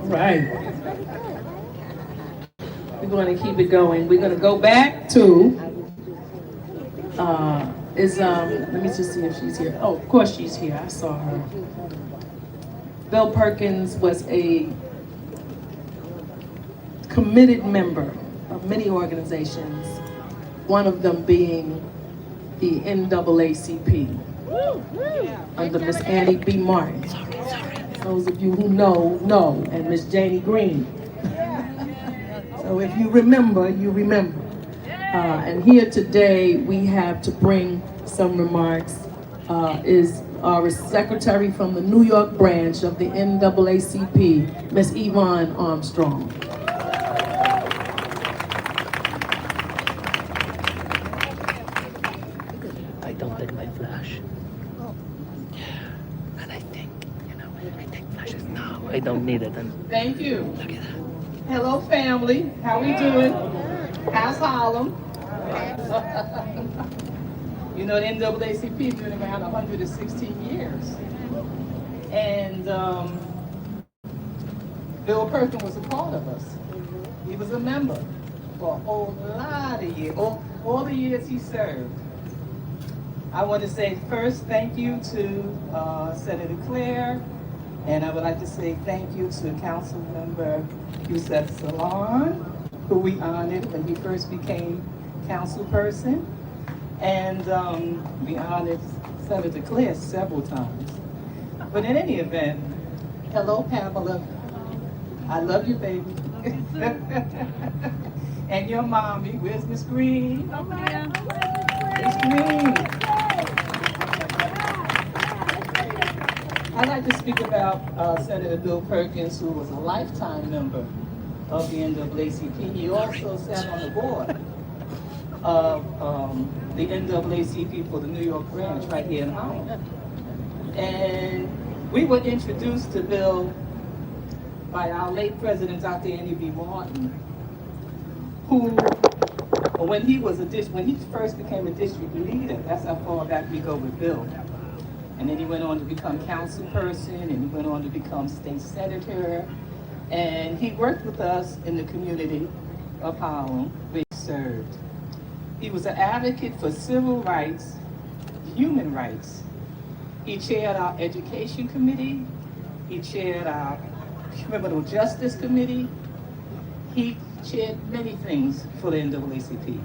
Right. We're going to keep it going. We're going to go back to, let me just see if she's here. Oh, of course she's here. I saw her. Bill Perkins was a committed member of many organizations, one of them being the NAACP under Miss Annie B. Martin. Those of you who know, and Miss Janie Green. So if you remember, you remember. And here today we have to bring some remarks is our secretary from the New York branch of the NAACP, Miss Yvonne Armstrong. I don't take my flash. And I think flashes now. I don't need it. And Thank you. look at that. Hello, family. How we doing? How's Harlem? You know, the NAACP has been around 116 years. And Bill Perkins was a part of us. He was a member for a whole lot of years, all the years he served. I want to say first thank you to Senator Claire, and I would like to say thank you to Council Member Yusef Salon, who we honored when he first became council person. And we honored Senator Claire several times. But in any event, hello Pamela, I love you baby. And your mommy, where's Miss Green? Miss Green. I'd like to speak about Senator Bill Perkins, who was a lifetime member of the NAACP. He also sat on the board of the NAACP for the New York branch right here in Harlem. And we were introduced to Bill by our late president, Dr. Annie B. Martin, who, when he first became a district leader, that's how far back we go with Bill. And then he went on to become council person, and he went on to become state senator. And he worked with us in the community of Harlem, where he served. He was an advocate for civil rights, human rights. He chaired our education committee. He chaired our criminal justice committee. He chaired many things for the NAACP.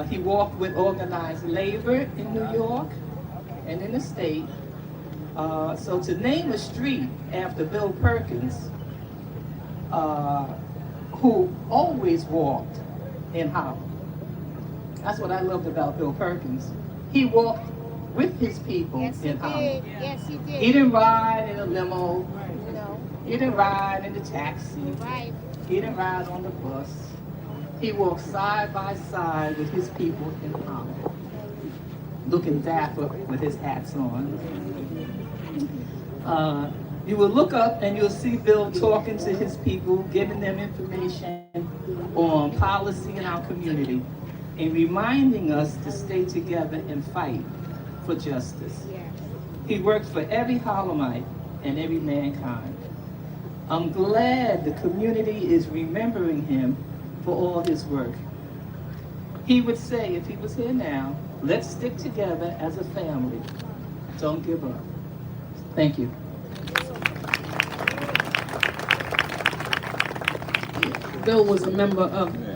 He walked with organized labor in New York and in the state. So to name a street after Bill Perkins, who always walked in Harlem. That's what I loved about Bill Perkins. He walked with his people in Harlem. Yes, he did. He didn't ride in a limo. No. He didn't ride in the taxi. Right. He didn't ride on the bus. He walked side by side with his people in Harlem, looking dapper with his hats on. You will look up and you'll see Bill talking to his people, giving them information on policy in our community, and reminding us to stay together and fight for justice. He worked for every Harlemite and every mankind. I'm glad the community is remembering him for all his work. He would say, if he was here now, let's stick together as a family. Don't give up. Thank you. Bill was a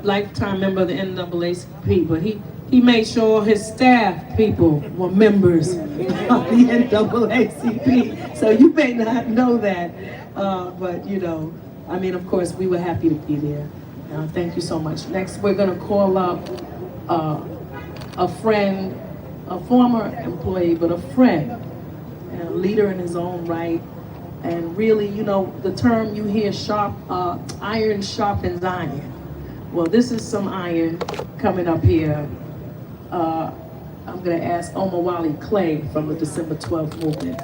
lifetime member of the NAACP, but he made sure his staff people were members of the NAACP. So you may not know that, but you know, I mean, of course, we were happy to be there. Thank you so much. Next, we're going to call up a friend, a former employee, but a friend, and a leader in his own right. And really, you know, the term you hear, iron sharpens iron. Well, this is some iron coming up here. I'm going to ask Omar Wally Clay from the December 12th movement.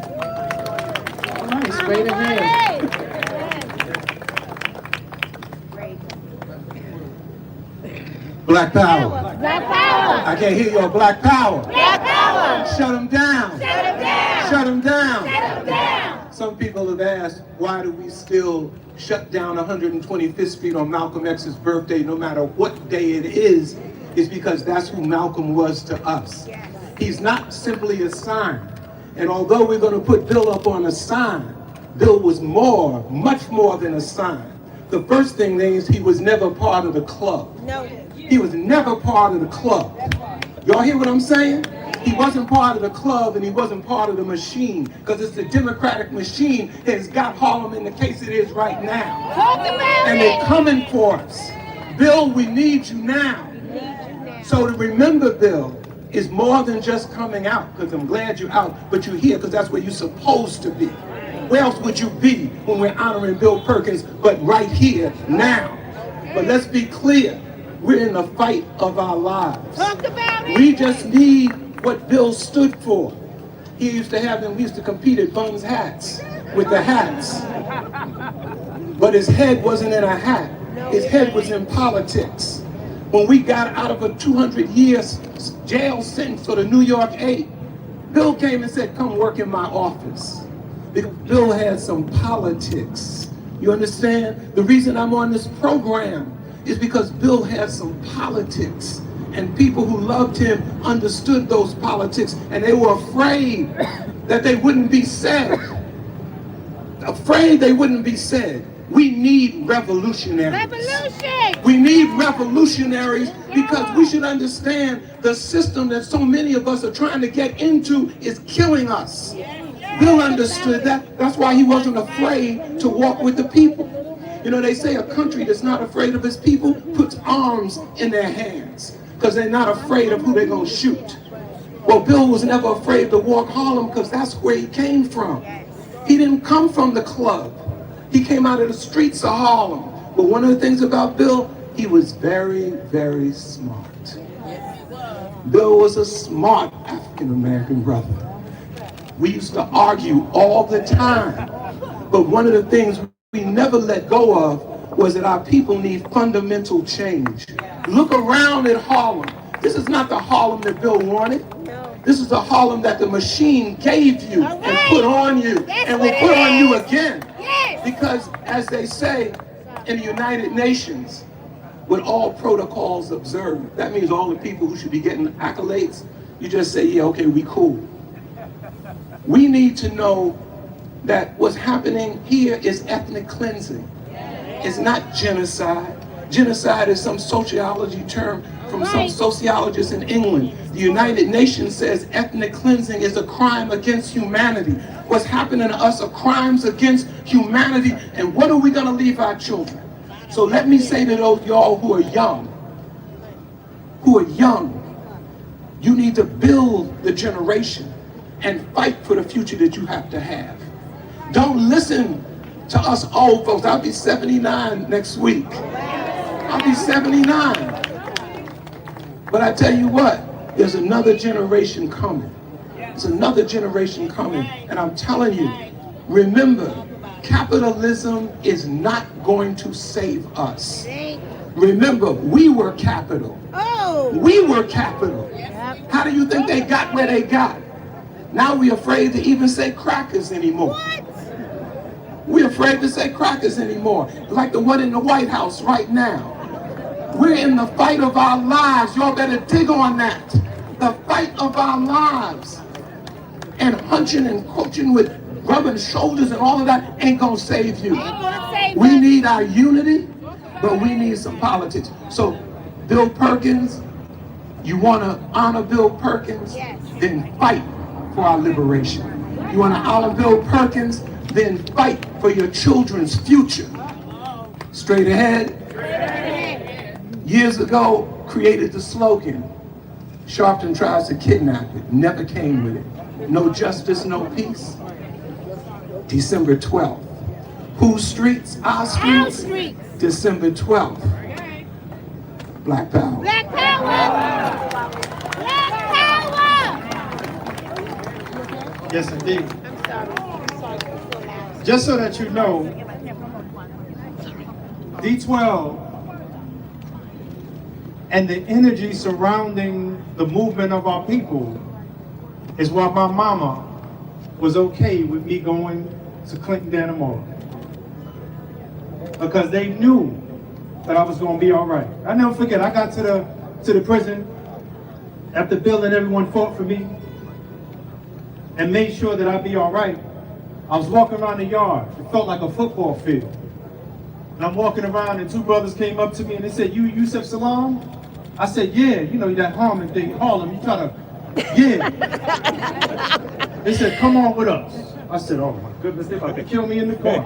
All right, straight ahead. Black power. Black power. I can't hear your black power. Black power. Shut them down. Shut them down. Shut them down. Shut them down. Some people have asked, why do we still shut down 125th Street on Malcolm X's birthday, no matter what day it is because that's who Malcolm was to us. He's not simply a sign. And although we're going to put Bill up on a sign, Bill was more, much more than a sign. The first thing is he was never part of the club. No. He was never part of the club. Y'all hear what I'm saying? He wasn't part of the club and he wasn't part of the machine, because it's the Democratic machine that has got Harlem in the case it is right now. Talk about And they're coming for us. Bill, we need you now. So to remember Bill is more than just coming out, because I'm glad you're out, but you're here because that's where you're supposed to be. Where else would you be when we're honoring Bill Perkins but right here now? But let's be clear, we're in the fight of our lives. Talk about it. We just need what Bill stood for. He used to have them, we used to compete at Buns Hats with the hats. But his head wasn't in a hat. His head was in politics. When we got out of a 200-year jail sentence for the New York 8, Bill came and said, come work in my office. Because Bill had some politics. You understand? The reason I'm on this program is because Bill had some politics. And people who loved him understood those politics, and they were afraid that they wouldn't be said. Afraid they wouldn't be said. We need revolutionaries. Revolution. We need revolutionaries because we should understand the system that so many of us are trying to get into is killing us. Bill understood that. That's why he wasn't afraid to walk with the people. You know, they say a country that's not afraid of its people puts arms in their hands because they're not afraid of who they're going to shoot. Well, Bill was never afraid to walk Harlem because that's where he came from. He didn't come from the club. He came out of the streets of Harlem. But one of the things about Bill, he was very, very smart. Bill was a smart African-American brother. We used to argue all the time. But one of the things we never let go of was that our people need fundamental change. Look around at Harlem. This is not the Harlem that Bill wanted. This is the Harlem that the machine gave you and put on you and will put on you again. Because as they say in the United Nations, with all protocols observed, that means all the people who should be getting accolades, you just say, yeah, okay, we cool. We need to know that what's happening here is ethnic cleansing. It's not genocide. Genocide is some sociology term from some sociologists in England. The United Nations says ethnic cleansing is a crime against humanity. What's happening to us are crimes against humanity, and what are we going to leave our children? So let me say to those y'all who are young, you need to build the generation and fight for the future that you have to have. Don't listen to us old folks. I'll be 79 next week. I'll be 79. But I tell you what, there's another generation coming. There's another generation coming. And I'm telling you, remember, capitalism is not going to save us. Remember, we were capital. We were capital. How do you think they got where they got? Now we're afraid to even say crackers anymore. We're afraid to say crackers anymore. Like the one in the White House right now. We're in the fight of our lives. Y'all better dig on that. The fight of our lives. And hunching and coaching with rubbing shoulders and all of that ain't gonna save you. We need our unity, but we need some politics. So, Bill Perkins, you wanna honor Bill Perkins? Then fight for our liberation. You wanna honor Bill Perkins? Then fight for your children's future. Straight ahead. Years ago, created the slogan, Sharpton tries to kidnap it, never came with it. No justice, no peace. December 12th. Whose streets? Our streets. December 12th. Black power. Black power! Black power! Yes, indeed. Just so that you know, D12 and the energy surrounding the movement of our people is why my mama was okay with me going to Clinton Dannemora. Because they knew that I was going to be all right. I never forget, I got to the prison after Bill and everyone fought for me and made sure that I'd be all right. I was walking around the yard. It felt like a football field. And I'm walking around and two brothers came up to me and they said, "You Yusuf Salam?" I said, "Yeah, you know that Harlem thing, Harlem, you try to, yeah." They said, "Come on with us." I said, "Oh my goodness, they're about to kill me in the car."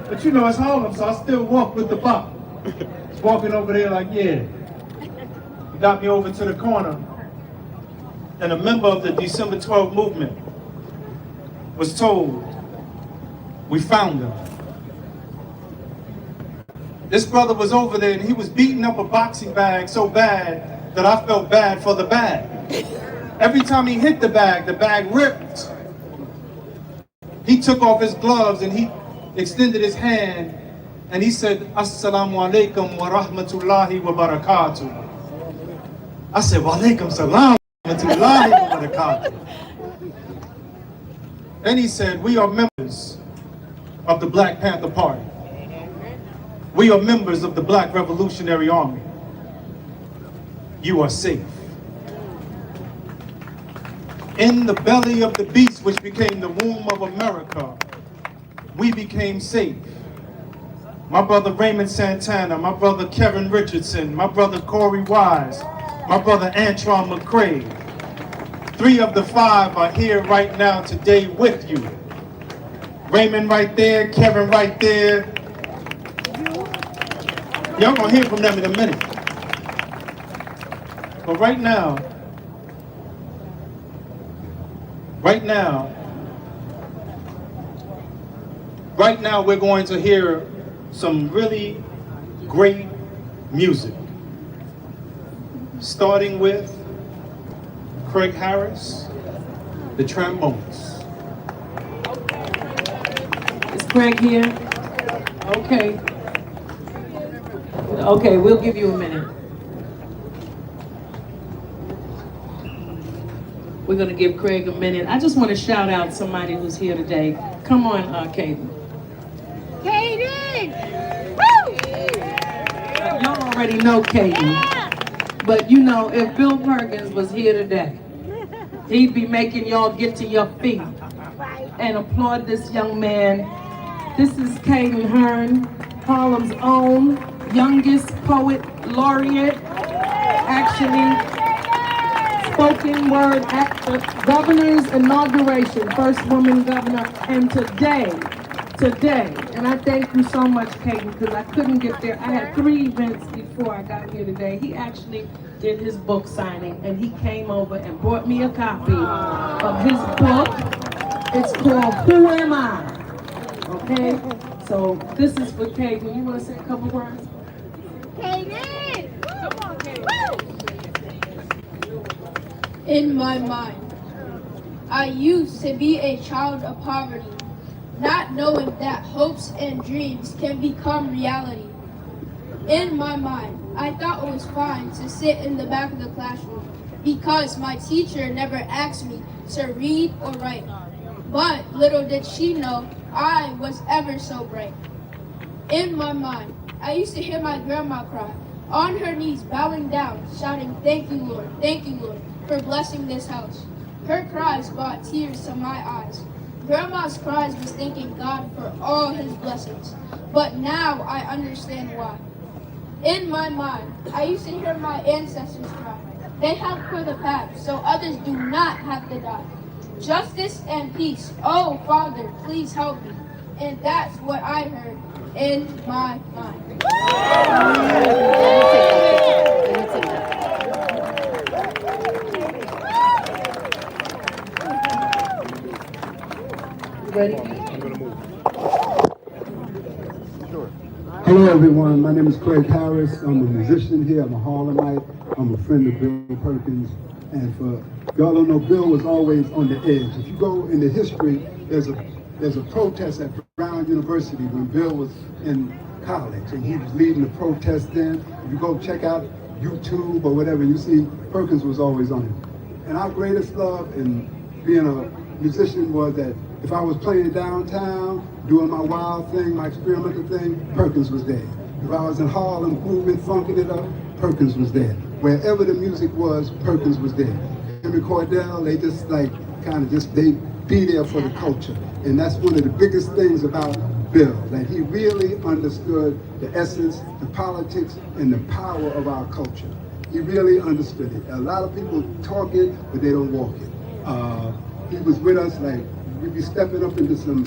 But you know, it's Harlem, so I still walk with the bop. Walking over there like, yeah. He got me over to the corner, and a member of the December 12 movement was told, "We found him." This brother was over there and he was beating up a boxing bag so bad that I felt bad for the bag. Every time he hit the bag ripped. He took off his gloves and he extended his hand and he said, "Assalamu alaikum wa rahmatullahi wa barakatuh." I said, "Wa alaikum salam wa rahmatullahi wa barakatuh." Then he said, "We are members of the Black Panther Party. We are members of the Black Revolutionary Army. You are safe. In the belly of the beast, which became the womb of America, we became safe. My brother Raymond Santana, my brother Kevin Richardson, my brother Corey Wise, my brother Antron McCrae. 3 of the 5 are here right now today with you. Raymond right there, Kevin right there. Y'all gonna hear from them in a minute. But right now, we're going to hear some really great music. Starting with Craig Harris, the trombones. Is Craig here? Okay. Okay, we'll give you a minute. We're gonna give Craig a minute. I just want to shout out somebody who's here today. Come on, Kaden. Kaden! Woo! Y'all already know Kaden. But you know, if Bill Perkins was here today, he'd be making y'all get to your feet and applaud this young man. This is Caden Hearn, Harlem's own youngest poet laureate, actually spoken word at the governor's inauguration, first woman governor, and today, and I thank you so much, Caden, because I couldn't get there. I had 3 events before I got here today. He actually did his book signing, and he came over and brought me a copy of his book. It's called Who Am I? Okay, so this is for Caden. You want to say a couple words? Kaden! Come on, Kaden! In my mind, I used to be a child of poverty, not knowing that hopes and dreams can become reality. In my mind, I thought it was fine to sit in the back of the classroom because my teacher never asked me to read or write. But little did she know I was ever so bright. In my mind, I used to hear my grandma cry, on her knees bowing down, shouting, thank you, Lord, for blessing this house. Her cries brought tears to my eyes. Grandma's cries was thanking God for all his blessings. But now I understand why. In my mind, I used to hear my ancestors cry. They helped clear the path so others do not have to die. Justice and peace, oh Father, please help me. And that's what I heard in my mind. Ready? Hello Hello everyone, my name is Craig Harris. I'm a musician here, I'm a Harlemite, I'm a friend of Bill Perkins. And for y'all don't know, Bill was always on the edge. If you go into history, there's a protest at Brown University when Bill was in college and he was leading the protest then. If you go check out YouTube or whatever, you see Perkins was always on it. And our greatest love in being a musician was that if I was playing downtown, doing my wild thing, my experimental thing, Perkins was there. If I was in Harlem grooving, funking it up, Perkins was there. Wherever the music was, Perkins was there. Henry Cordell, they just like they be there for the culture. And that's one of the biggest things about Bill, that he really understood the essence, the politics, and the power of our culture. He really understood it. A lot of people talk it, but they don't walk it. He was with us, like, we'd be stepping up into some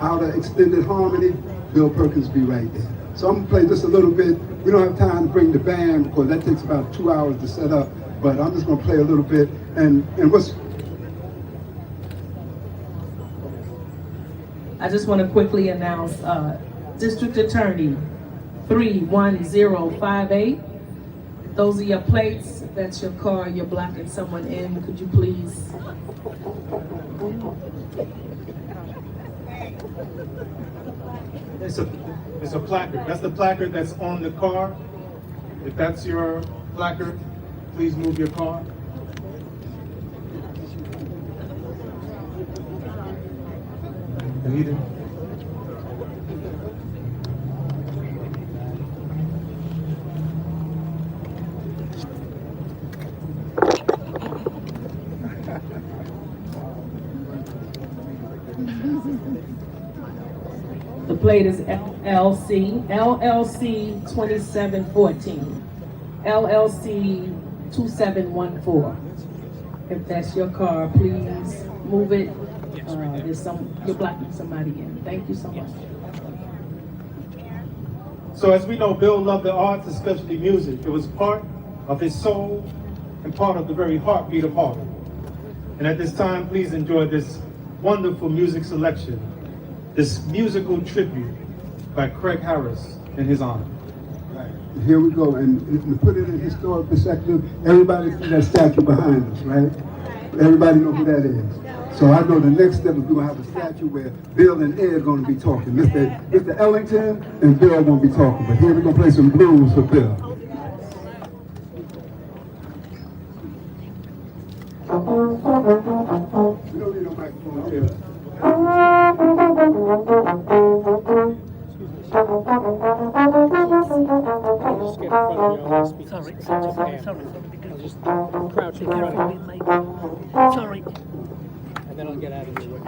outer extended harmony, Bill Perkins be right there. So I'm gonna play just a little bit. We don't have time to bring the band because that takes about 2 hours to set up, but I'm just gonna play a little bit. And what's... I just want to quickly announce District Attorney 31058. Those are your plates. If that's your car, you're blocking someone in. Could you please? It's a placard. That's the placard that's on the car. If that's your placard, please move your car. Anita. The plate is LLC 2714, LLC 2714. If that's your car, please move it. You're blocking somebody in. Thank you so much. So as we know, Bill loved the arts, especially music. It was part of his soul and part of the very heartbeat of Harlem. And at this time, please enjoy this wonderful music selection, this musical tribute by Craig Harris in his honor. Right. Here we go, and to put it in historic perspective, everybody see that statue behind us, right? Everybody know who that is. So I know the next step is we're gonna have a statue where Bill and Ed are gonna be talking. Mr. Ellington and Bill are gonna be talking, but here we're gonna play some blues for Bill. We don't need no microphone here. Sorry. And then I'll get out of your way.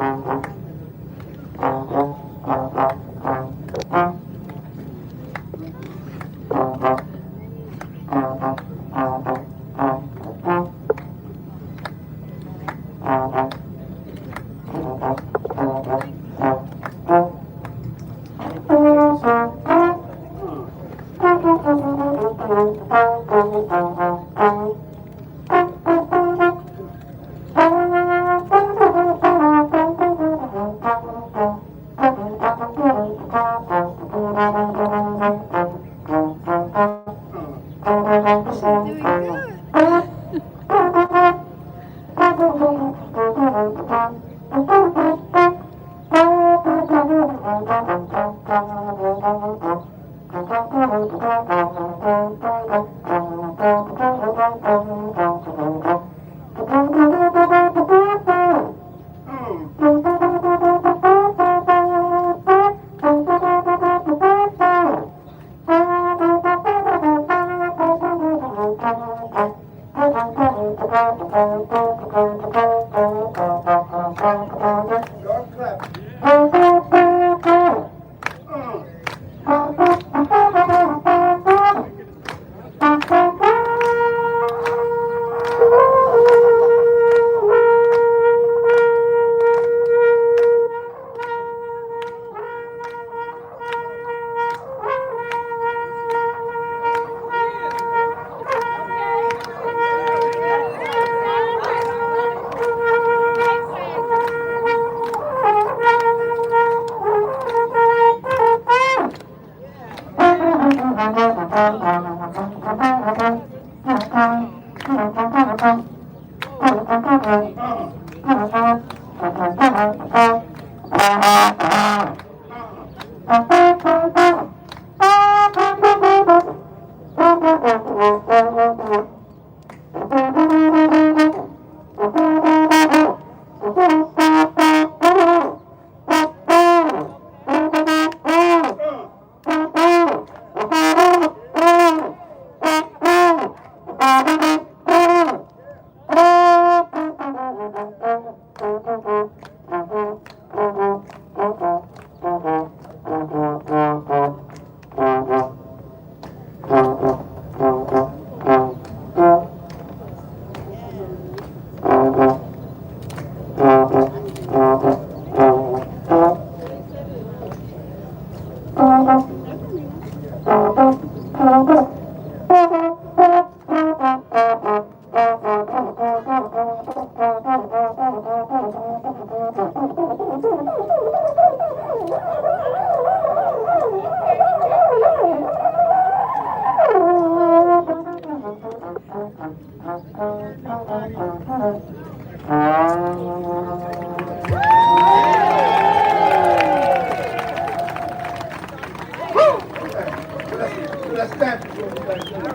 Let's stand.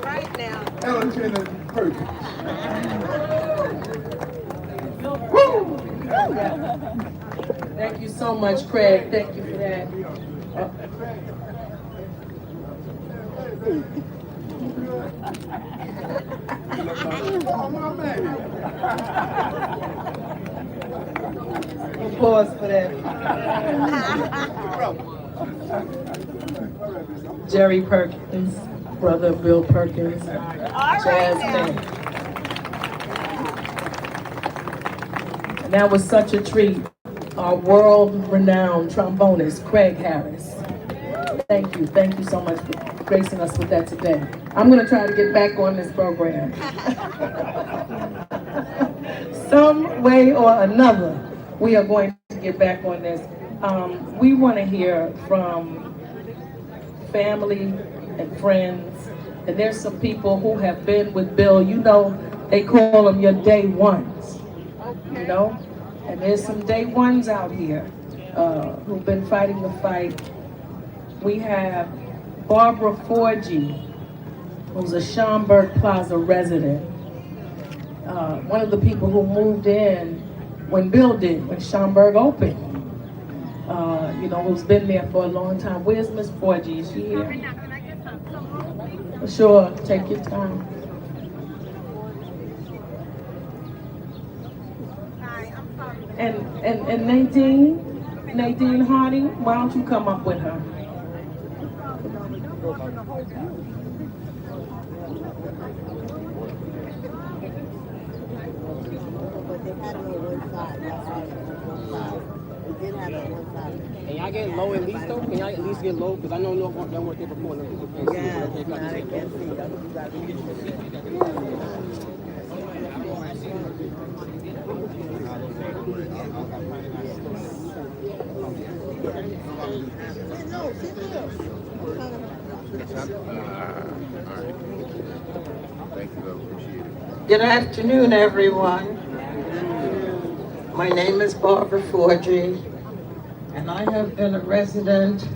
Right now. Ellen Perkins. Thank you so much, Craig. Thank you for that. Oh, my man. Applause for that. Jerry Perkins, brother Bill Perkins, jazz band. And that was such a treat. Our world-renowned trombonist, Craig Harris. Thank you so much for gracing us with that today. I'm gonna try to get back on this program. Some way or another, we are going to get back on this. We wanna hear from family and friends, and there's some people who have been with Bill. You know, they call them your day ones, you know? And there's some day ones out here who've been fighting the fight. We have Barbara Forgy, who's a Schaumburg Plaza resident. One of the people who moved in when Bill did, when Schaumburg opened. You know, who's been there for a long time. Where's Miss Forgy? Is she here? Sure, take your time. And Nadine Hardy, why don't you come up with her? Can y'all get low at least though? Can y'all at least get low? Because I know y'all weren't there before. Yeah, I can see. Good afternoon, everyone. My name is Barbara Forgy, and I have been a resident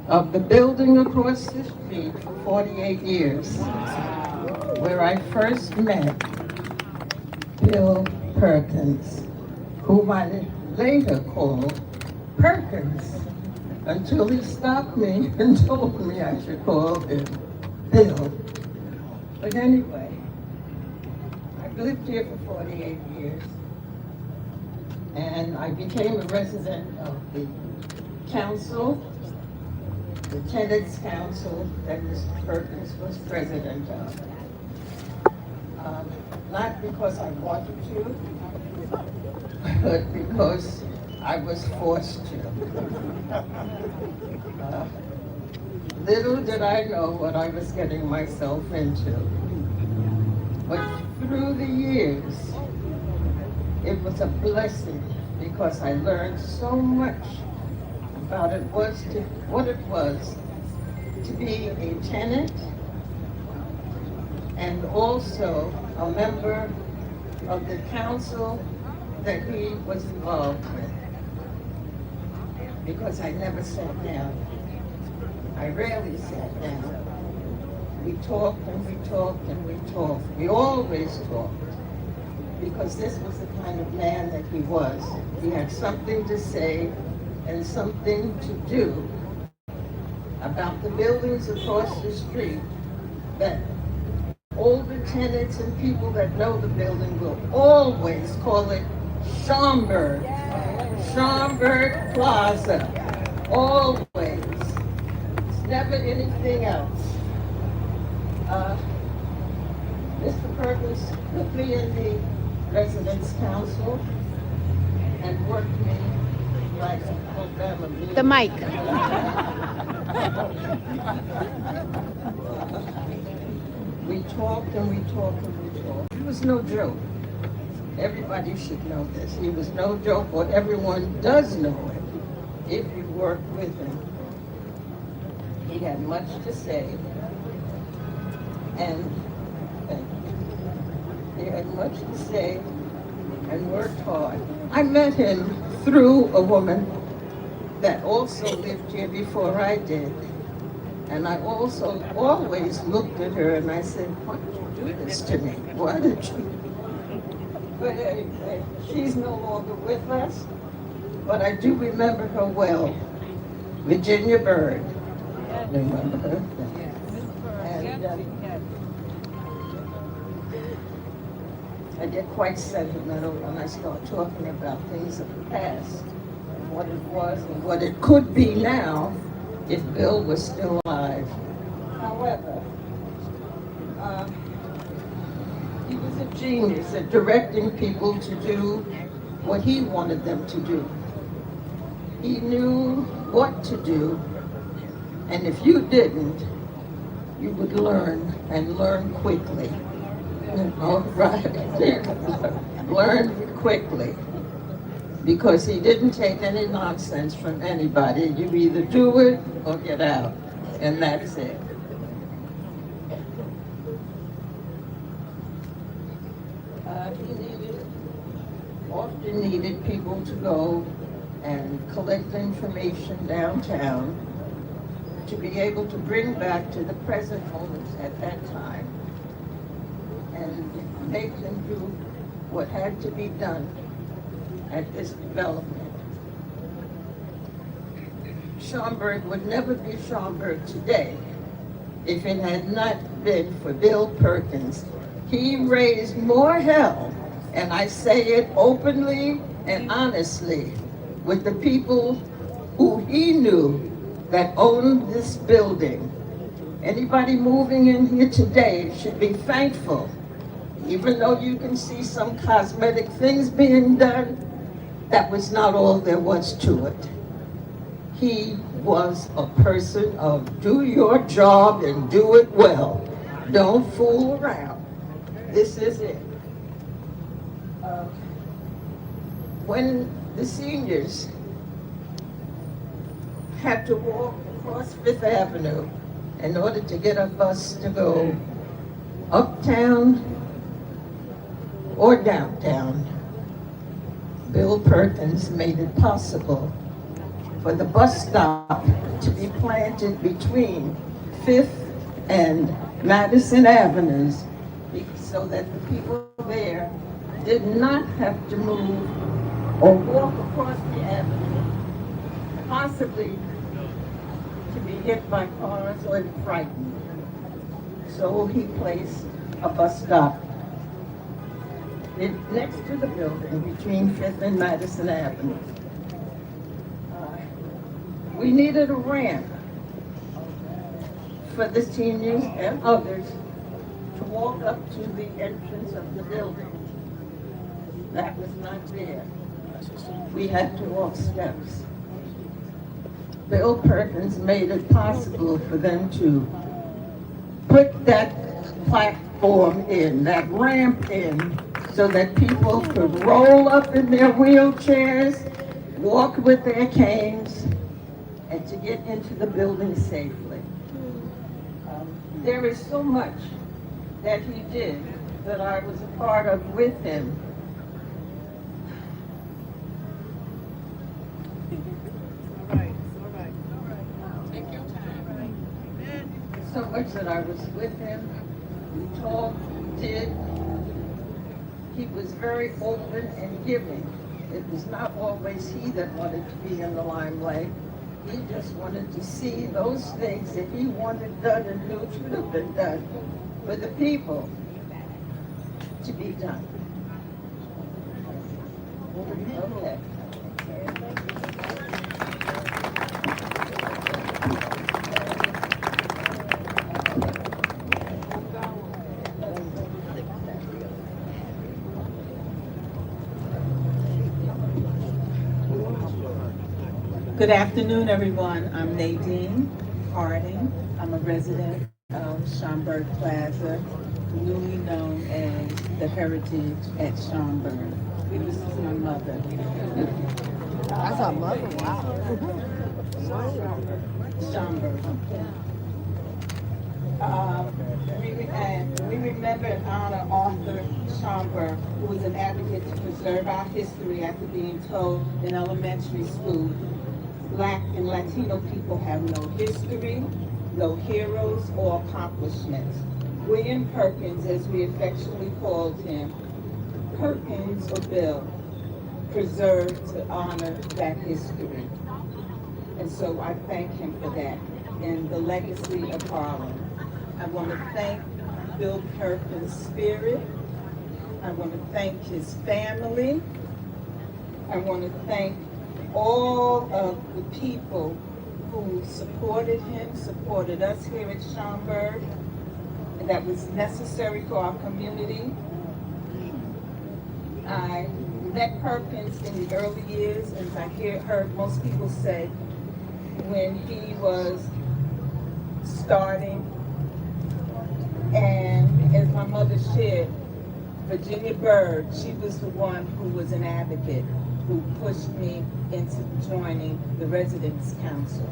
of the building across the street for 48 years, where I first met Bill Perkins, whom I later called Perkins, until he stopped me and told me I should call him Bill. But anyway, I've lived here for 48 years, and I became a resident of the council, the tenants council that Mr. Perkins was president of. Not because I wanted to, but because I was forced to. Little did I know what I was getting myself into. But through the years, it was a blessing because I learned so much about what it was to be a tenant and also a member of the council that he was involved with. Because I never sat down. I rarely sat down. We talked and we talked and we talked. We always talked. Because this was the kind of man that he was. He had something to say and something to do about the buildings across the street that older tenants and people that know the building will always call it Schaumburg. Schaumburg Plaza. Always. It's never anything else. Mr. Perkins put me in the Residents Council and worked me like Alabama. The mic. We talked and we talked and we talked. He was no joke. Everybody should know this. He was no joke, but everyone does know it if you work with him. He had much to say, and he had much to say and worked hard. I met him through a woman that also lived here before I did. And I also always looked at her and I said, why did you do this to me? Why did you? But anyway, she's no longer with us, but I do remember her well. Virginia Bird. Remember her? And I get quite sentimental when I start talking about things of the past, and what it was and what it could be now if Bill was still alive. However, he was a genius at directing people to do what he wanted them to do. He knew what to do, and if you didn't, you would learn, and learn quickly. All right, learn quickly. Because he didn't take any nonsense from anybody. You either do it or get out, and that's it. He often needed people to go and collect information downtown to be able to bring back to the present owners at that time and make them do what had to be done at this development. Schaumburg would never be Schaumburg today if it had not been for Bill Perkins. He raised more hell, and I say it openly and honestly, with the people who he knew that owned this building. Anybody moving in here today should be thankful, even though you can see some cosmetic things being done. That was not all there was to it. He was a person of do your job and do it well. Don't fool around. This is it. When the seniors had to walk across Fifth Avenue in order to get a bus to go uptown or downtown, Bill Perkins made it possible for the bus stop to be planted between 5th and Madison Avenues so that the people there did not have to move or walk across the avenue, possibly to be hit by cars or frightened. So he placed a bus stop next to the building between 5th and Madison Avenue. We needed a ramp for the seniors and others to walk up to the entrance of the building. That was not there. We had to walk steps. Bill Perkins made it possible for them to put that platform in, that ramp in, so that people could roll up in their wheelchairs, walk with their canes, and to get into the building safely. There is so much that he did that I was a part of with him. So hours that I was with him. We talked, we did. He was very open and giving. It was not always he that wanted to be in the limelight. He just wanted to see those things that he wanted done and knew should have been done for the people to be done. Okay. Good afternoon, everyone. I'm Nadine Harding. I'm a resident of Schaumburg Plaza, newly known as the Heritage at Schaumburg. This is my mother. That's our mother. Wow. Schaumburg. We remember and honor Arthur Schaumburg, who was an advocate to preserve our history after being told in elementary school Black and Latino people have no history, no heroes or accomplishments. William Perkins, as we affectionately called him, Perkins or Bill, preserved to honor that history. And so I thank him for that and the legacy of Harlem. I want to thank Bill Perkins' spirit. I want to thank his family. I want to thank all of the people who supported him, supported us here at Schaumburg, and that was necessary for our community. I met Perkins in the early years, as I heard most people say, when he was starting. And as my mother shared, Virginia Byrd, she was the one who was an advocate, who pushed me into joining the Residents Council.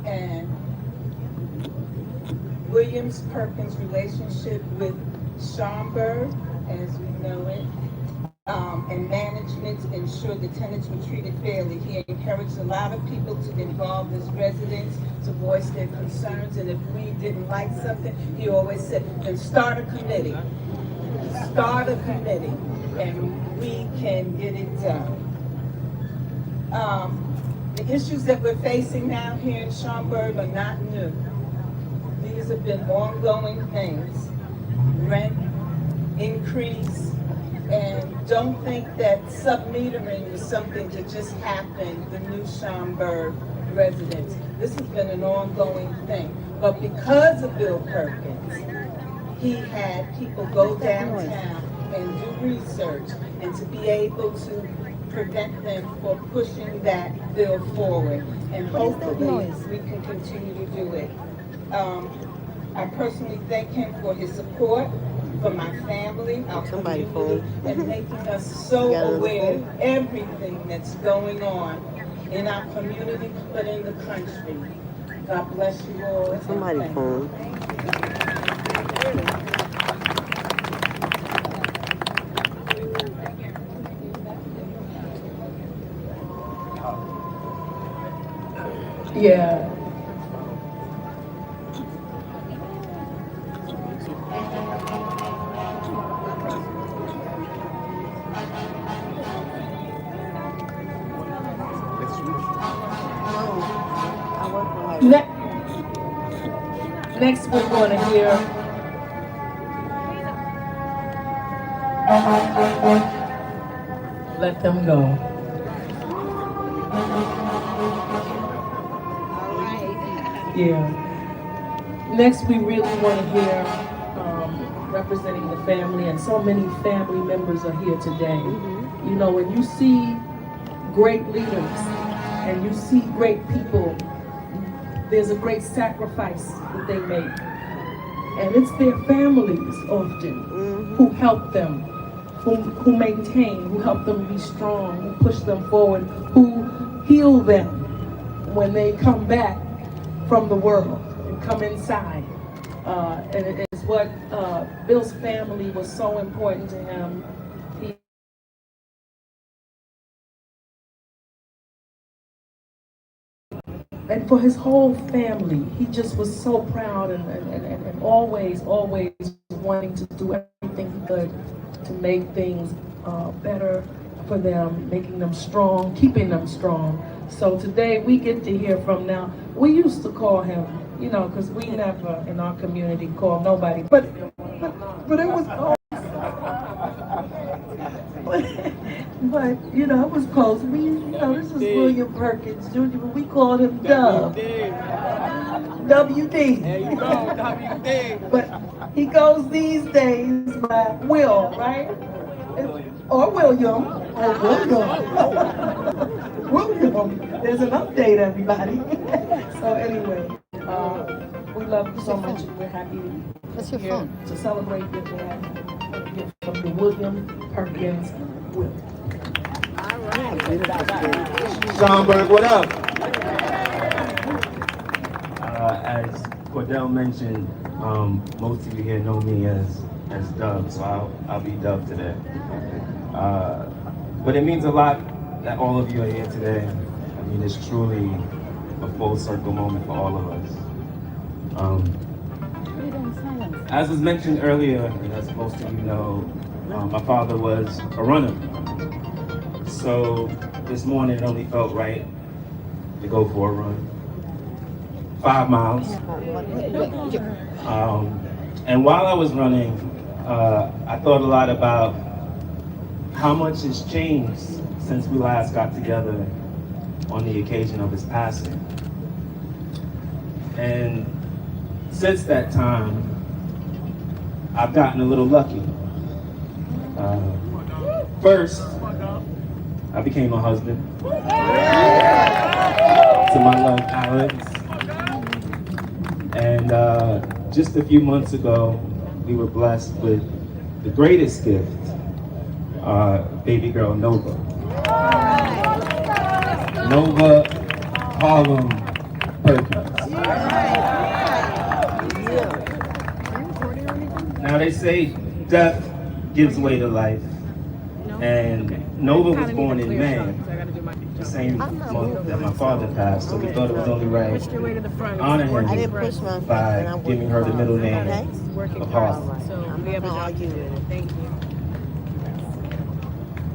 And Williams Perkins' relationship with Schaumburg, as we know it, and management to ensure the tenants were treated fairly. He encouraged a lot of people to get involved as residents, to voice their concerns, and if we didn't like something, he always said, then start a committee. Start a committee, and we can get it done. The issues that we're facing now here in Schaumburg are not new. These have been ongoing things. Rent increase, and don't think that submetering is something that just happened, the new Schaumburg residents. This has been an ongoing thing. But because of Bill Perkins, he had people go downtown and do research and to be able to prevent them from pushing that bill forward. And hopefully we can continue to do it. I personally thank him for his support, for my family, our community, and making us so aware of everything that's going on in our community, but in the country. God bless you all. Somebody phone. Yeah. Next we're going to hear Let Them Go. Yeah. Next we really want to hear representing the family, and so many family members are here today. You know, when you see great leaders and you see great people, there's a great sacrifice that they make. And it's their families often who help them, who maintain, who help them be strong, who push them forward, who heal them when they come back from the world and come inside. And it is what Bill's family was so important to him. And and for his whole family. He just was so proud and always wanting to do everything he could to make things better for them, making them strong, keeping them strong. So today we get to hear from now. We used to call him, you know, because we never in our community call nobody, but it was close. But you know, it was close. We, you know, this is William Perkins Jr., but we called him Dub. WD. There you go, WD. But he goes these days by Will, right? Or William. Or William. William. There's an update, everybody. So anyway, we love you so much. We're happy here to celebrate your dad from the William Perkins Will. Schomburg, what up? As Cordell mentioned, most of you here know me as Dub, so I'll be Dub today. But it means a lot that all of you are here today. I mean, it's truly a full circle moment for all of us. As was mentioned earlier, and as most of you know, my father was a runner. So this morning it only felt right to go for a run. 5 miles. And while I was running, I thought a lot about how much has changed since we last got together on the occasion of his passing. And since that time, I've gotten a little lucky. First, I became a husband to my love, Alex. And just a few months ago, we were blessed with the greatest gift, baby girl Nova. Nova Harlem Perkins. Now they say death gives way to life, and Nova was born in May, the same month that my father passed, so we thought it was only right to honor him by giving her the middle name of Harlem.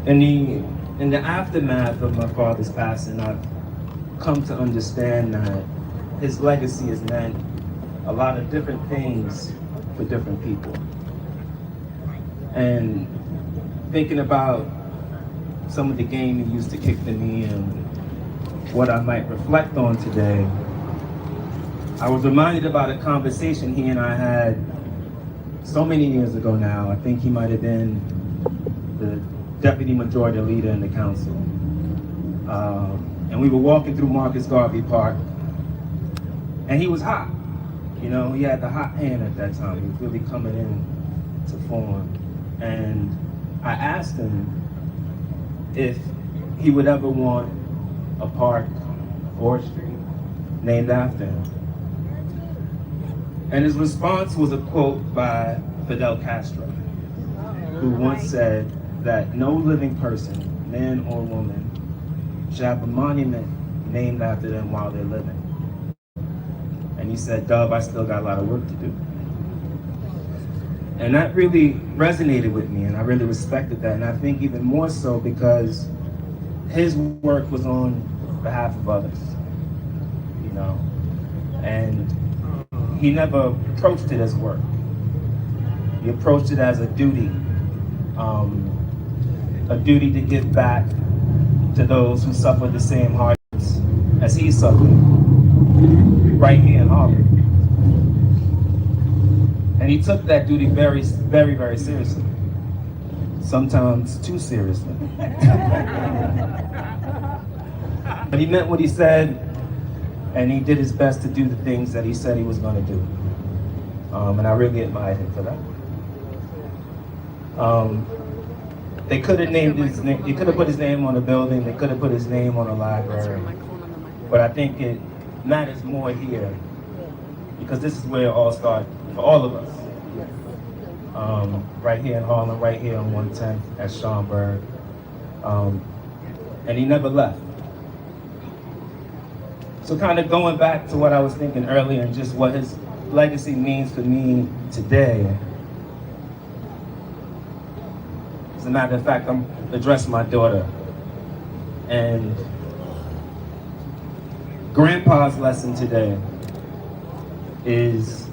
In the aftermath of my father's passing, I've come to understand that his legacy has meant a lot of different things for different people. And thinking about some of the game he used to kick to me and what I might reflect on today, I was reminded about a conversation he and I had so many years ago now. I think he might have been the deputy majority leader in the council. And we were walking through Marcus Garvey Park, and he was hot. You know, he had the hot hand at that time. He was really coming in to form. And I asked him if he would ever want a park, 4th Street, named after him. And his response was a quote by Fidel Castro, who once said that no living person, man or woman, should have a monument named after them while they're living. And he said, Dub, I still got a lot of work to do. And that really resonated with me, and I really respected that. And I think even more so because his work was on behalf of others, you know? And he never approached it as work. He approached it as a duty to give back to those who suffer the same hardships as he suffered right here in Harlem. And he took that duty very, very, very seriously. Sometimes too seriously. But he meant what he said, and he did his best to do the things that he said he was going to do. And I really admired him for that. They could have named his name, they could have put his name on a building, they could have put his name on a library. But I think it matters more here, because this is where it all started for all of us. Right here in Harlem, right here on 110th at Schomburg. And he never left. So kind of going back to what I was thinking earlier and just what his legacy means for me today. As a matter of fact, I'm addressing my daughter. And Grandpa's lesson today is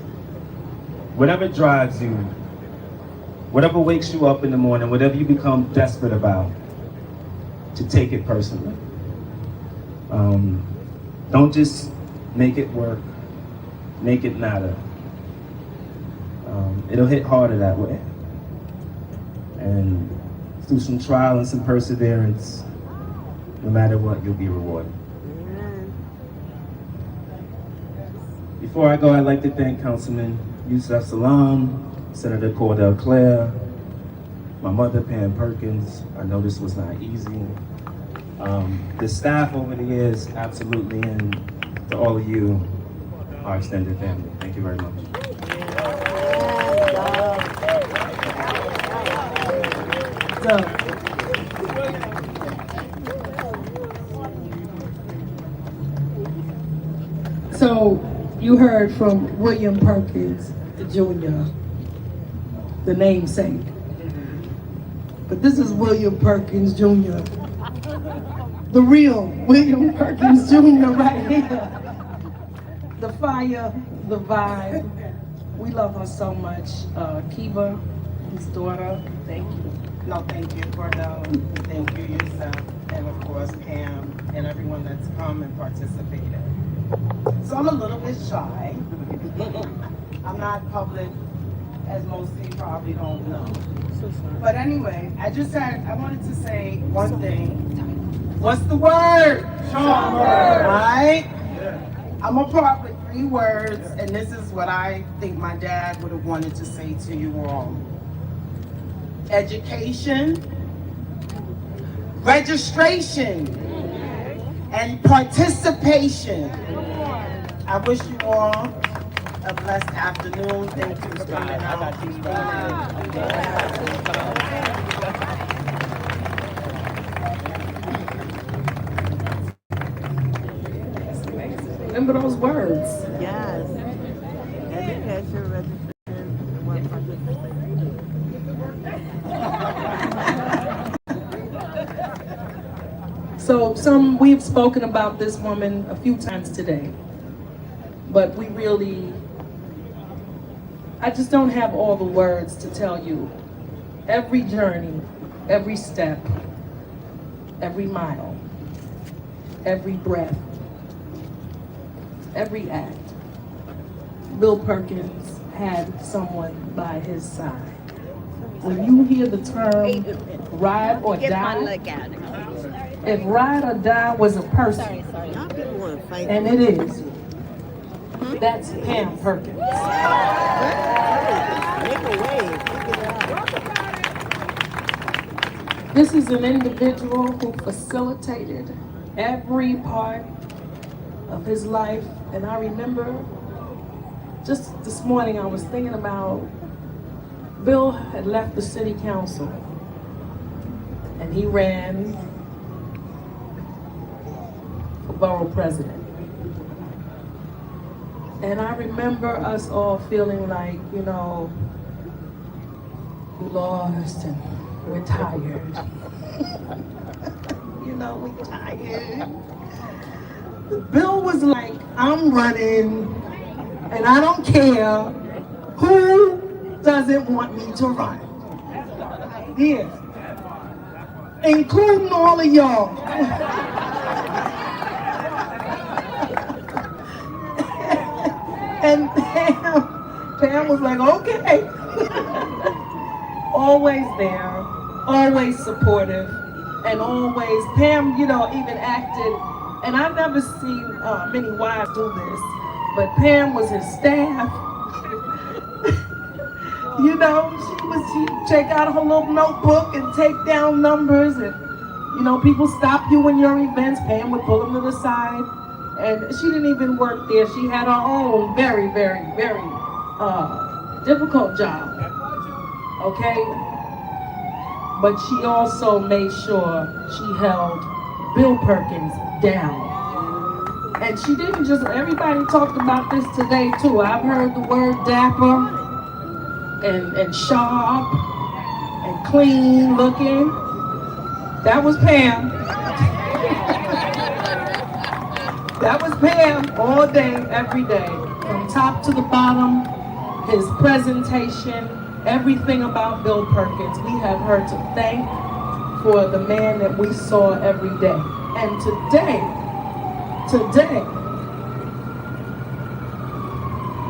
whatever drives you, whatever wakes you up in the morning, whatever you become desperate about, to take it personally. Don't just make it work, make it matter. It'll hit harder that way. And through some trial and some perseverance, no matter what, you'll be rewarded. Before I go, I'd like to thank Councilman Yusuf Salam, Senator Cordell Clare, my mother, Pam Perkins. I know this was not easy. The staff over the years, absolutely, and to all of you, our extended family. Thank you very much. So you heard from William Perkins Jr., the namesake. But this is William Perkins Jr., the real William Perkins Jr. right here. The fire, the vibe. We love her so much. Kiva, his daughter, thank you. No, thank you, Cordell. Thank you, yourself, and of course, Pam, and everyone that's come and participated. So I'm a little bit shy. I'm not public, as most of you probably don't know. But anyway, I wanted to say one thing. What's the word? Right? I'm gonna part with 3 words, and this is what I think my dad would have wanted to say to you all. Education, registration, and participation. I wish you all a blessed afternoon. Thank you for coming out. Remember those words. Yes. Education, registration, and participation. So we've spoken about this woman a few times today, but I just don't have all the words to tell you. Every journey, every step, every mile, every breath, every act, Bill Perkins had someone by his side. When you hear the term ride or die, if ride or die was a person, and it is, that's Pam Perkins. This is an individual who facilitated every part of his life. And I remember just this morning I was thinking about Bill had left the city council and he ran for borough president. And I remember us all feeling like, we lost and we're tired. We're tired. Bill was like, I'm running and I don't care who doesn't want me to run. Here, including all of y'all. And Pam was like, okay. Always there, always supportive, and always, Pam, even acted, and I've never seen many wives do this, but Pam was his staff. She'd check out her little notebook and take down numbers, and people stop you in your events, Pam would pull them to the side. And she didn't even work there. She had her own very, very, very difficult job, okay? But she also made sure she held Bill Perkins down. And she didn't just, everybody talked about this today too. I've heard the word dapper and sharp and clean looking. That was Pam. That was Pam all day, every day. From top to the bottom, his presentation, everything about Bill Perkins, we have her to thank for the man that we saw every day. And today,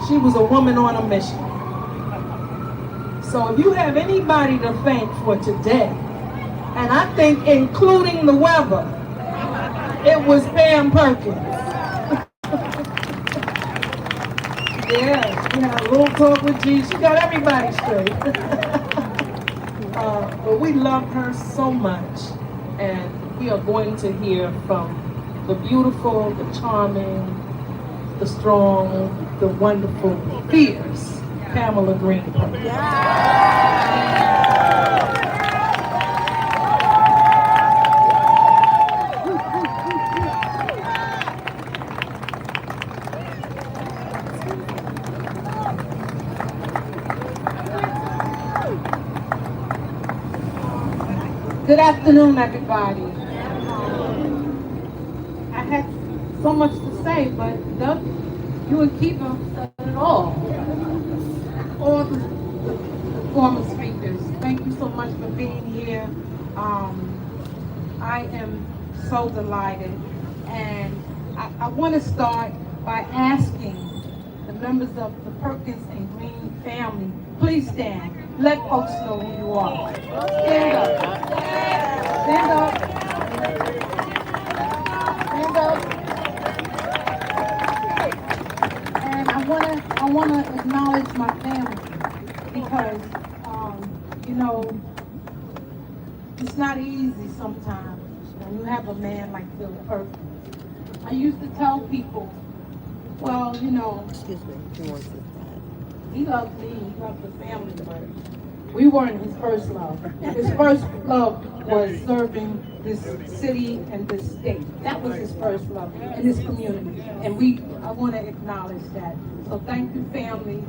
she was a woman on a mission. So if you have anybody to thank for today, and I think including the weather, it was Pam Perkins. Yeah, she had a little talk with G. She got everybody straight. But we love her so much, and we are going to hear from the beautiful, the charming, the strong, the wonderful, fierce Pamela Green Perkins. Good afternoon, everybody. I had so much to say, but Doug, you and Kiva said it all. All the former speakers, thank you so much for being here. I am so delighted, and I want to start by asking the members of the Perkins and Green family, please stand. Let folks know who you are. Stand up. Stand up. Stand up. And I wanna acknowledge my family because you know, it's not easy sometimes when you have a man like Bill Perkins. I used to tell people, well, you know, he loved me, he loved the family, but we weren't his first love. His first love was serving this city and this state. That was his first love, in this community. And I want to acknowledge that. So thank you, family,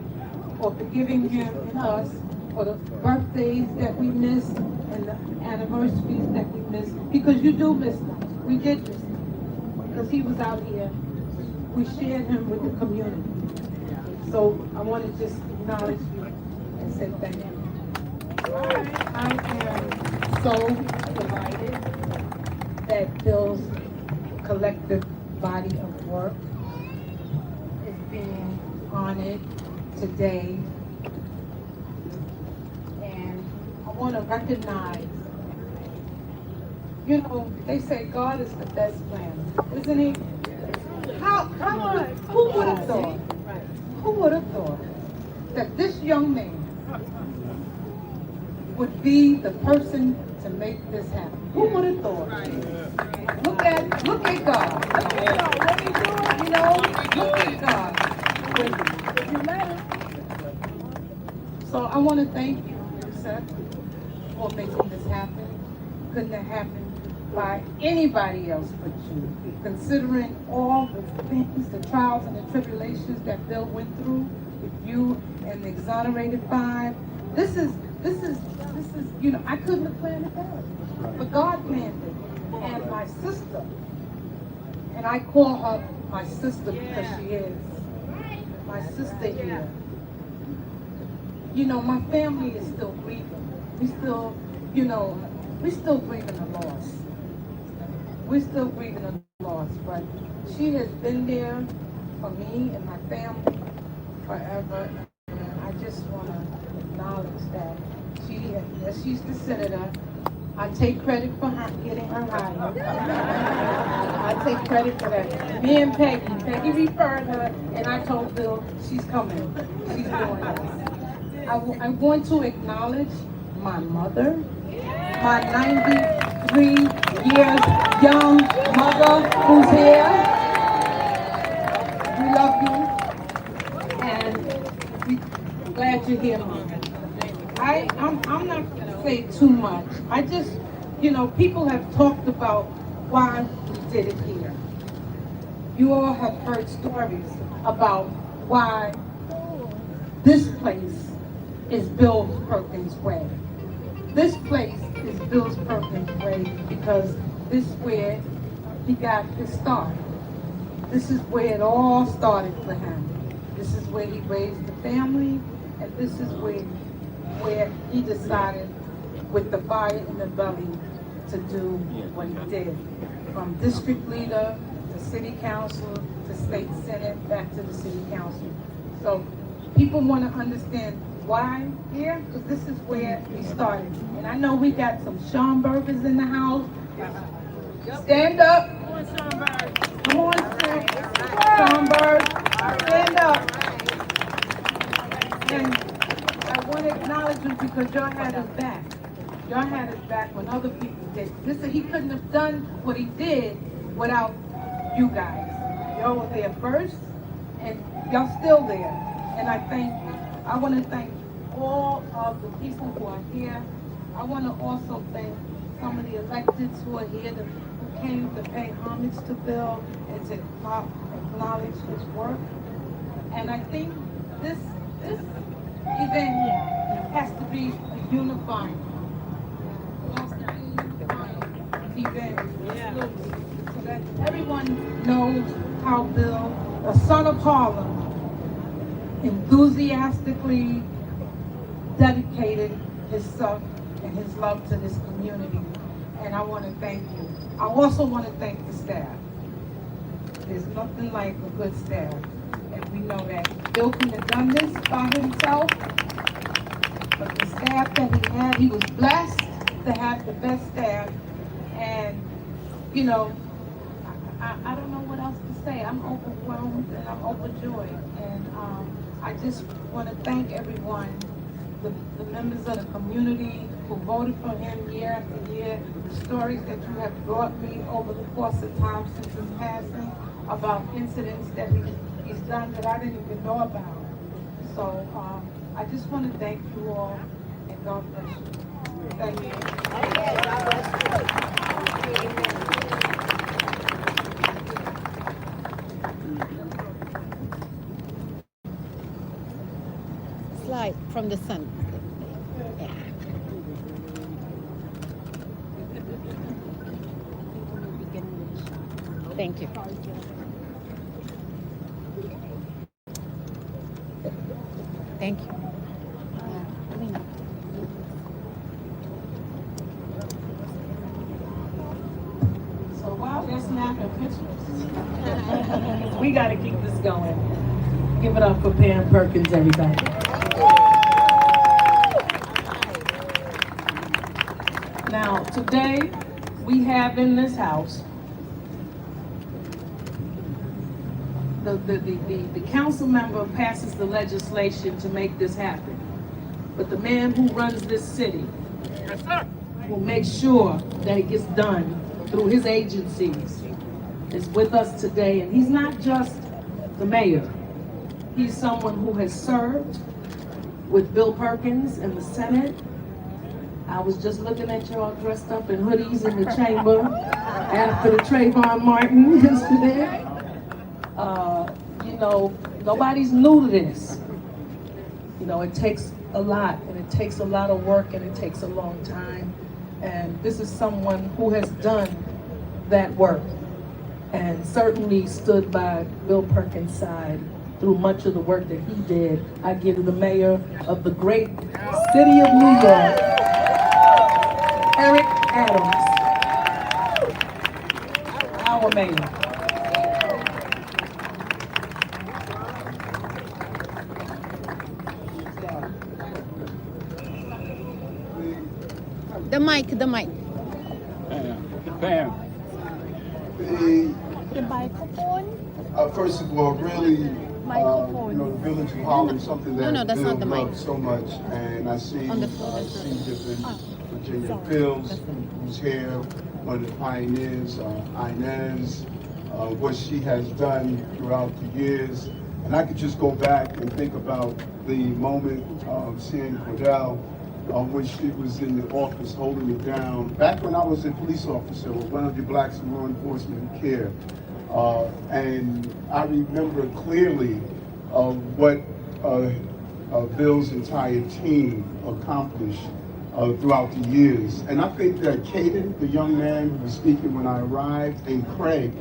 for forgiving him and us for the birthdays that we missed and the anniversaries that we missed. Because you do miss them. We did miss him. Because he was out here. We shared him with the community. So I want to just acknowledge you and say thank you. I am so delighted that Bill's collective body of work is being honored today. And I want to recognize, you know, they say God is the best plan, isn't he? Who would have thought? Who would have thought that this young man would be the person to make this happen? Who would have thought? Look at God. You know, look at God. So I want to thank you, Seth, for making this happen. Couldn't have happened by anybody else but you. Considering all the things, the trials and the tribulations that Bill went through with you and the Exonerated Five, this is, you know, I couldn't have planned it better. But God planned it. And my sister, and I call her my sister because she is my sister here. You know, my family is still grieving. We still, you know, we're still grieving the loss. We're still grieving the loss, but she has been there for me and my family forever. And I just want to acknowledge that she's the senator. I take credit for her getting her hired. I take credit for that. Me and Peggy referred her, and I told Bill she's coming. She's doing this. I want to acknowledge my mother, my 93 years young mother who's here. We love you, and we're glad you're here, Mom. I'm not going to say too much. I just, you know, people have talked about why we did it here. you all have heard stories about why this place is Bill Perkins' way. This place is Bill Perkins' way because this is where he got his start. This is where it all started for him. This is where he raised the family, and this is where he decided, with the fire in the belly, to do what he did. From district leader to city council to state senate, back to the city council. So people want to understand why here, because this is where we started. And I know we got some Schomburgers in the house. Stand up. Come on, Schomburg. Stand up. And I want to acknowledge you because y'all had his back. Y'all had his back when other people did. Listen, he couldn't have done what he did without you guys. Y'all were there first, and y'all still there. And I thank you. I want to thank all of the people who are here. I want to also thank some of the electeds who are here, who came to pay homage to Bill and to acknowledge his work. And I think this event has to be a unifying event, so that everyone knows how Bill, a son of Harlem, enthusiastically dedicated himself and his love to this community. And I want to thank you. I also want to thank the staff. There's nothing like a good staff. And we know that Bill couldn't have done this by himself, but the staff that he had, he was blessed to have the best staff. And, you know, I don't know what else to say. I'm overwhelmed and I'm overjoyed. And I just want to thank everyone, the members of the community who voted for him year after year, the stories that you have brought me over the course of time since his passing about incidents that he's done that I didn't even know about. So I just want to thank you all, and God bless you. Thank you. Slide from the sun. Thank you. Thank you. So while they're snapping pictures, we got to keep this going. Give it up for Pam Perkins, everybody. Now, today, we have in this house the council member passes the legislation to make this happen. But the man who runs this city will make sure that it gets done through his agencies is with us today. And he's not just the mayor. He's someone who has served with Bill Perkins in the Senate. I was just looking at y'all dressed up in hoodies in the chamber after the Trayvon Martin yesterday. You know, nobody's new to this. You know, it takes a lot, and it takes a lot of work, and it takes a long time. And this is someone who has done that work and certainly stood by Bill Perkins' side through much of the work that he did. I give the mayor of the great city of New York, Eric Adams, our mayor. The mic, the mic. Bam. The microphone. First of all, really, you know, the village of Harlem is something that that's Bill not the mic. loves so much, and I see different Virginia Bills, who's here, one of the pioneers, Inez, what she has done throughout the years, and I could just go back and think about the moment of seeing Cordell when she was in the office holding it down. Back when I was a police officer with one of the blacks in law enforcement care, And I remember clearly what Bill's entire team accomplished throughout the years. And I think that Caden, the young man who was speaking when I arrived, and Craig,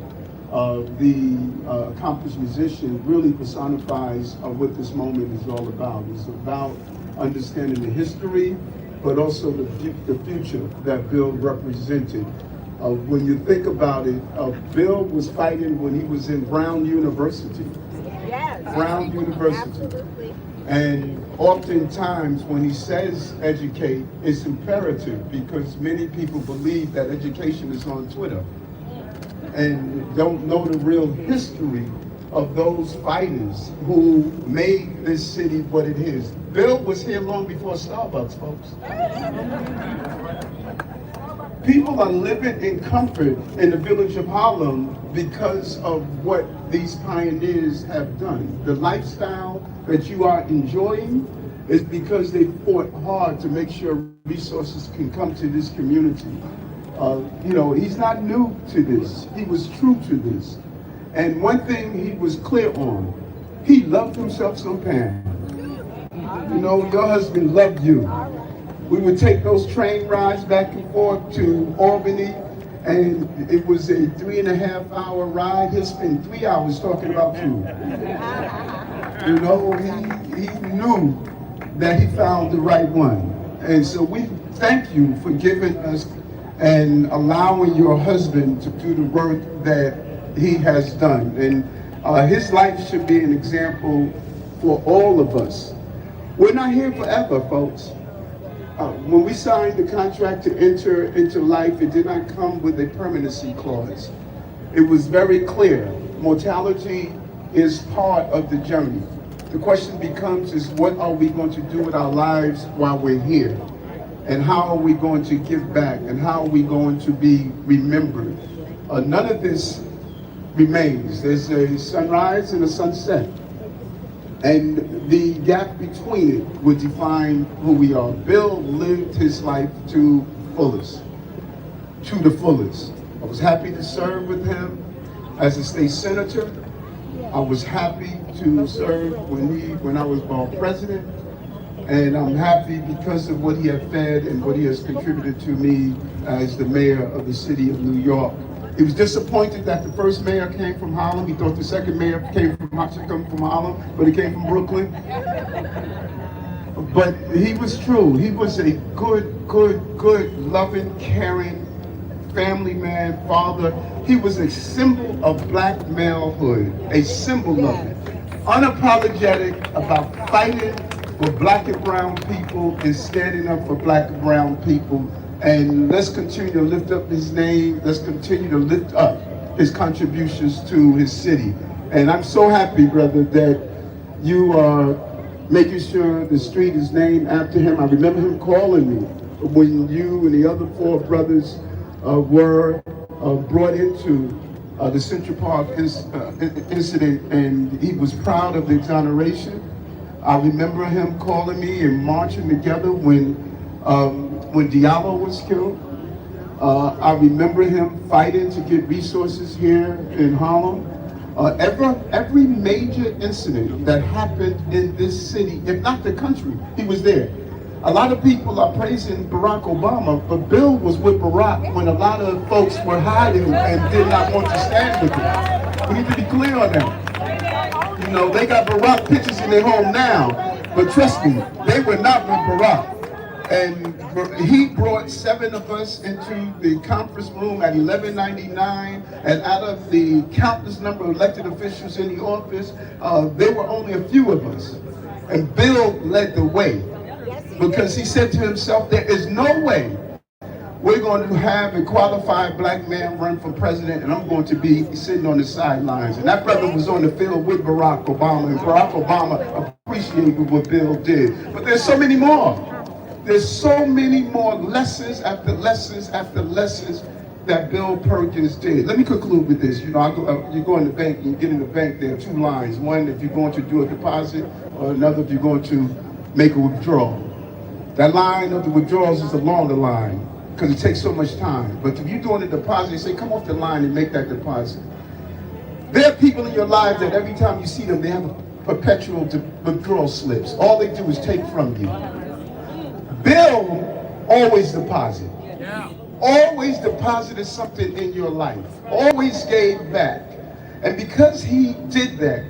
the accomplished musician, really personifies what this moment is all about. It's about understanding the history, but also the future that Bill represented. When you think about it, Bill was fighting when he was in Brown University. Yes. Brown University. Absolutely. And oftentimes when he says educate, it's imperative because many people believe that education is on Twitter and don't know the real history of those fighters who made this city what it is. Bill was here long before Starbucks, folks. People are living in comfort in the village of Harlem because of what these pioneers have done. The lifestyle that you are enjoying is because they fought hard to make sure resources can come to this community. You know, he's not new to this. He was true to this. And one thing he was clear on, he loved himself some Pam. You know, your husband loved you. We would take those train rides back and forth to Albany, and it was a 3.5-hour ride. He'll spend 3 hours talking about you. You know, he knew that he found the right one. And so we thank you for giving us and allowing your husband to do the work that he has done. And his life should be an example for all of us. We're not here forever, folks. When we signed the contract to enter into life, it did not come with a permanency clause. It was very clear. Mortality is part of the journey. The question becomes is what are we going to do with our lives while we're here? And how are we going to give back? And how are we going to be remembered? None of this remains. There's a sunrise and a sunset. And the gap between it would define who we are. Bill lived his life to the fullest. I was happy to serve with him as a state senator. I was happy to serve when I was ball president. And I'm happy because of what he has fed and what he has contributed to me as the mayor of the city of New York. He was disappointed that the first mayor came from Harlem. He thought the second mayor came from Harlem, but he came from Brooklyn. But he was true. He was a good, loving, caring family man, father. He was a symbol of black malehood, a symbol of it. Unapologetic about fighting for black and brown people and standing up for black and brown people. And let's continue to lift up his name. Let's continue to lift up his contributions to his city. And I'm so happy, brother, that you are making sure the street is named after him. I remember him calling me when you and the other 4 brothers were brought into the Central Park incident, and he was proud of the exoneration. I remember him calling me and marching together when Diallo was killed. I remember him fighting to get resources here in Harlem. Every major incident that happened in this city, if not the country, he was there. A lot of people are praising Barack Obama, but Bill was with Barack when a lot of folks were hiding and did not want to stand with him. We need to be clear on that. You know, they got Barack pictures in their home now, but trust me, they were not with Barack. And he brought 7 of us into the conference room at 1199, and out of the countless number of elected officials in the office, there were only a few of us. And Bill led the way, because he said to himself, there is no way we're going to have a qualified black man run for president, and I'm going to be sitting on the sidelines. And that brother was on the field with Barack Obama, and Barack Obama appreciated what Bill did. But there's so many more. There's so many more lessons after lessons after lessons that Bill Perkins did. Let me conclude with this. You know, you go in the bank, you get in the bank, there are 2 lines. One, if you're going to do a deposit, or another, if you're going to make a withdrawal. That line of the withdrawals is a longer line because it takes so much time. But if you're doing a deposit, you say, come off the line and make that deposit. There are people in your lives that every time you see them, they have perpetual withdrawal slips. All they do is take from you. Bill always deposit. Always deposited something in your life. Always gave back. And because he did that,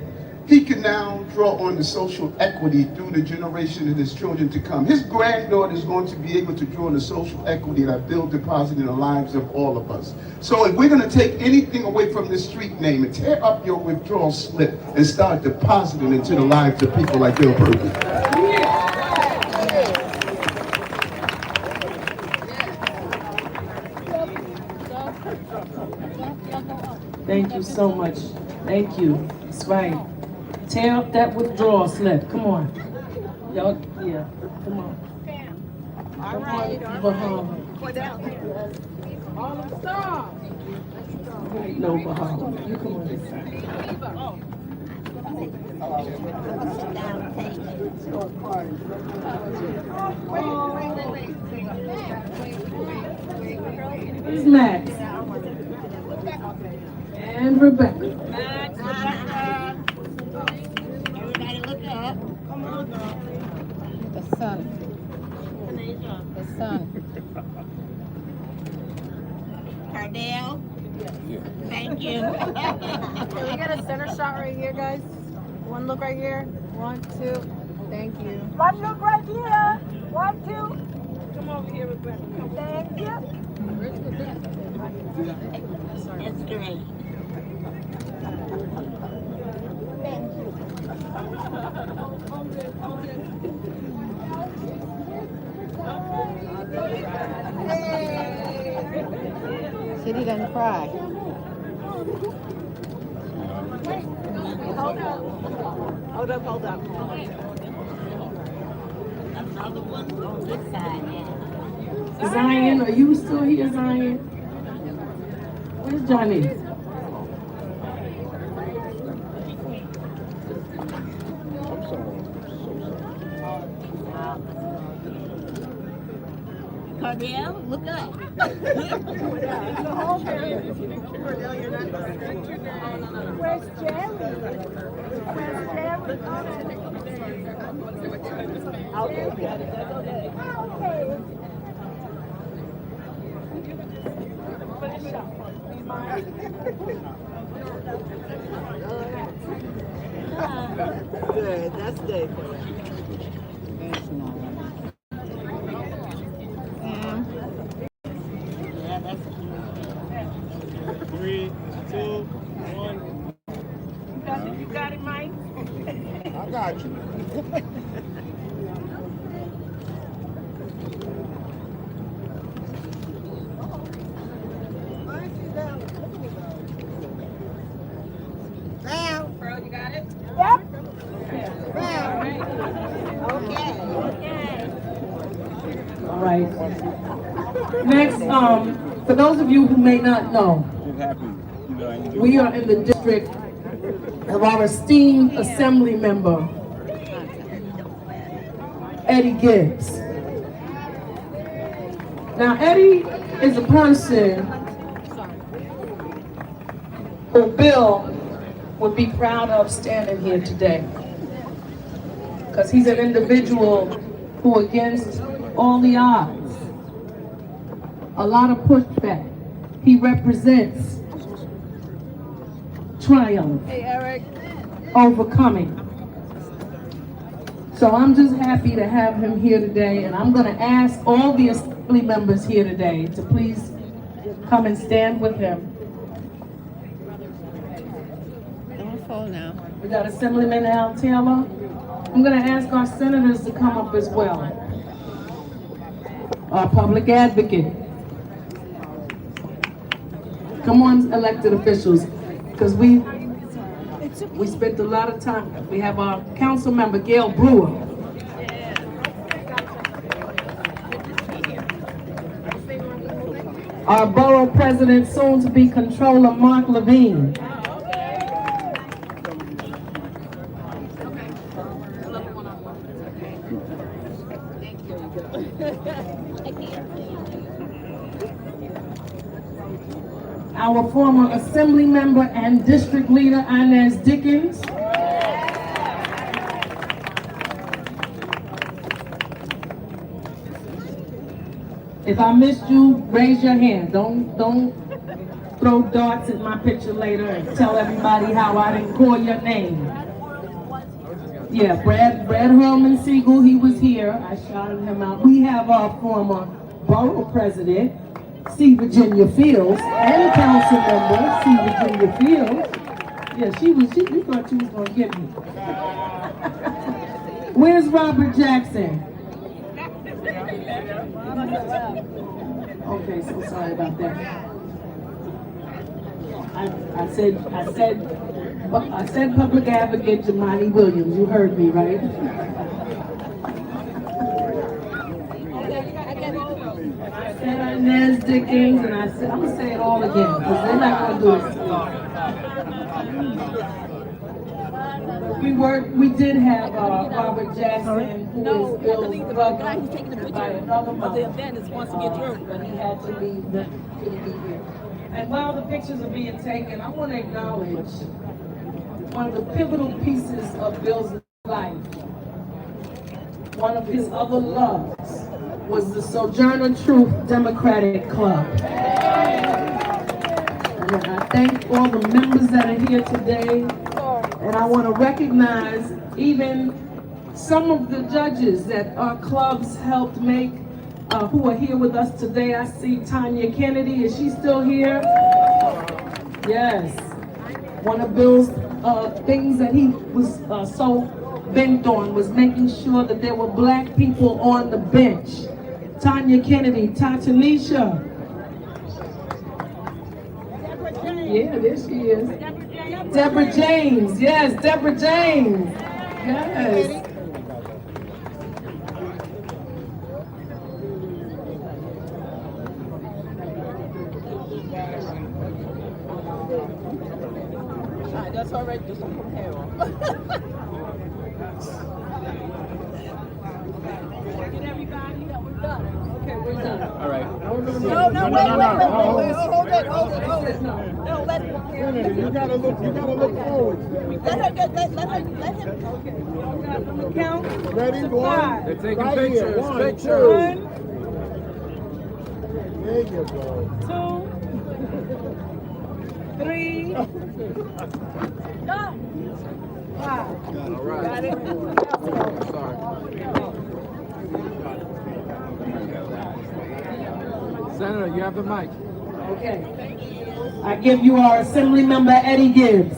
he can now draw on the social equity through the generation of his children to come. His granddaughter is going to be able to draw on the social equity that Bill deposited in the lives of all of us. So if we're going to take anything away from this street name and tear up your withdrawal slip and start depositing into the lives of people like Bill Perkins. Thank you so much. Thank you. That's right. Tear up that withdrawal slip. Come on. Y'all, yeah. Come on. All right. Bahama. Harlem Star. No, Bahama. You come on this side. Who's Max? And Rebecca. Everybody look up. Come on now. The sun. The sun. Cardell. Thank you. Can we get a center shot right here, guys? One look right here. 1, 2. Thank you. One look right here. 1, 2. Come over here, Rebecca. Thank you. That's great. Thank you. City doesn't cry. Hold up. Hold up, hold up. Another one on this side now. Zion, are you still here, Zion? Where's Johnny? Cardell, look up. Where's Jerry? Where's Jerry? Okay, that's okay. Okay. Good, that's good. Yeah, that's cute. 3, 2, 1. You got it, Mike? I got you. Pearl, you got it? Yep. Okay. All right. Next, for those of you who may not know, we are in the district of our esteemed assembly member, Eddie Gibbs. Now, Eddie is a person who Bill would be proud of standing here today. Because he's an individual who, against all the odds, a lot of pushback, he represents triumph, overcoming. So I'm just happy to have him here today, and I'm going to ask all the assembly members here today to please come and stand with him. Don't fall now. We got Assemblyman Al Taylor. I'm going to ask our senators to come up as well. Our public advocate. Come on, elected officials, because we spent a lot of time. We have our council member, Gail Brewer. Our borough president, soon to be controller, Mark Levine. our former assembly member and district leader, Inez Dickens. If I missed you, raise your hand. Don't throw darts at my picture later and tell everybody how I didn't call your name. Yeah, Brad Herman Siegel, he was here. I shouted him out. We have our former borough president, C. Virginia Fields, and council member, C. Virginia Fields. Yeah, you thought you was gonna get me. Where's Robert Jackson? Okay, so sorry about that. I said public advocate Jamani Williams. You heard me, right? I said Inez Dickens, and I'm gonna say it all again because they're not gonna do it. We did have Robert Jackson, who is Bill's brother, by another mother, but he had to leave. Here. And while the pictures are being taken, I want to acknowledge one of the pivotal pieces of Bill's life. One of his other loves was the Sojourner Truth Democratic Club. And I thank all the members that are here today. And I want to recognize even some of the judges that our clubs helped make, who are here with us today. I see Tanya Kennedy. Is she still here? Yes. One of Bill's things that he was so bent on was making sure that there were black people on the bench. Tanya Kennedy, Tatanisha. Yeah, there she is. Deborah James, yes, Deborah James. Yes. That's all right, just put hair on. Get everybody that we're done. Okay, we're done. All right. No, wait. Hold it. No, let him. You gotta look forward. Let him. Okay. From the count. Ready? To One. five. They're taking Right pictures. here. Pictures. 1, There you go. 2, 3, 5. All right. Got it? Sorry. Senator, you have the mic. Okay. I give you our Assembly Member Eddie Gibbs.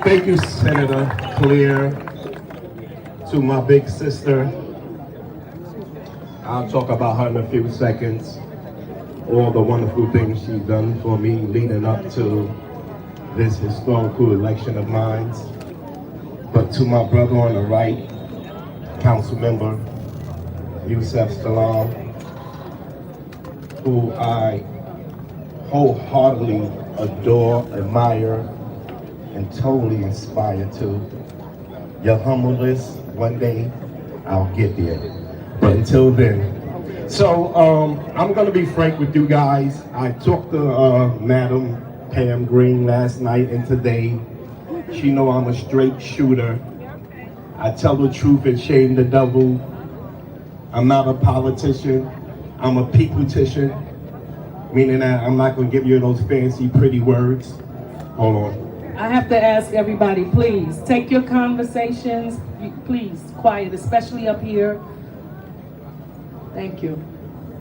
Thank you, Senator Clear. To my big sister, I'll talk about her in a few seconds. All the wonderful things she's done for me leading up to this historical election of mine. But to my brother on the right, Council Member Yusef Salam, who I wholeheartedly adore, admire, and totally inspired to. Your humbleness, one day I'll get there. But until then. So I'm gonna be frank with you guys. I talked to Madam Pam Green last night and today. She know I'm a straight shooter. I tell the truth and shame the devil. I'm not a politician. I'm a peopletician, meaning that I'm not gonna give you those fancy, pretty words. Hold on. I have to ask everybody, please, take your conversations, please, quiet, especially up here. Thank you.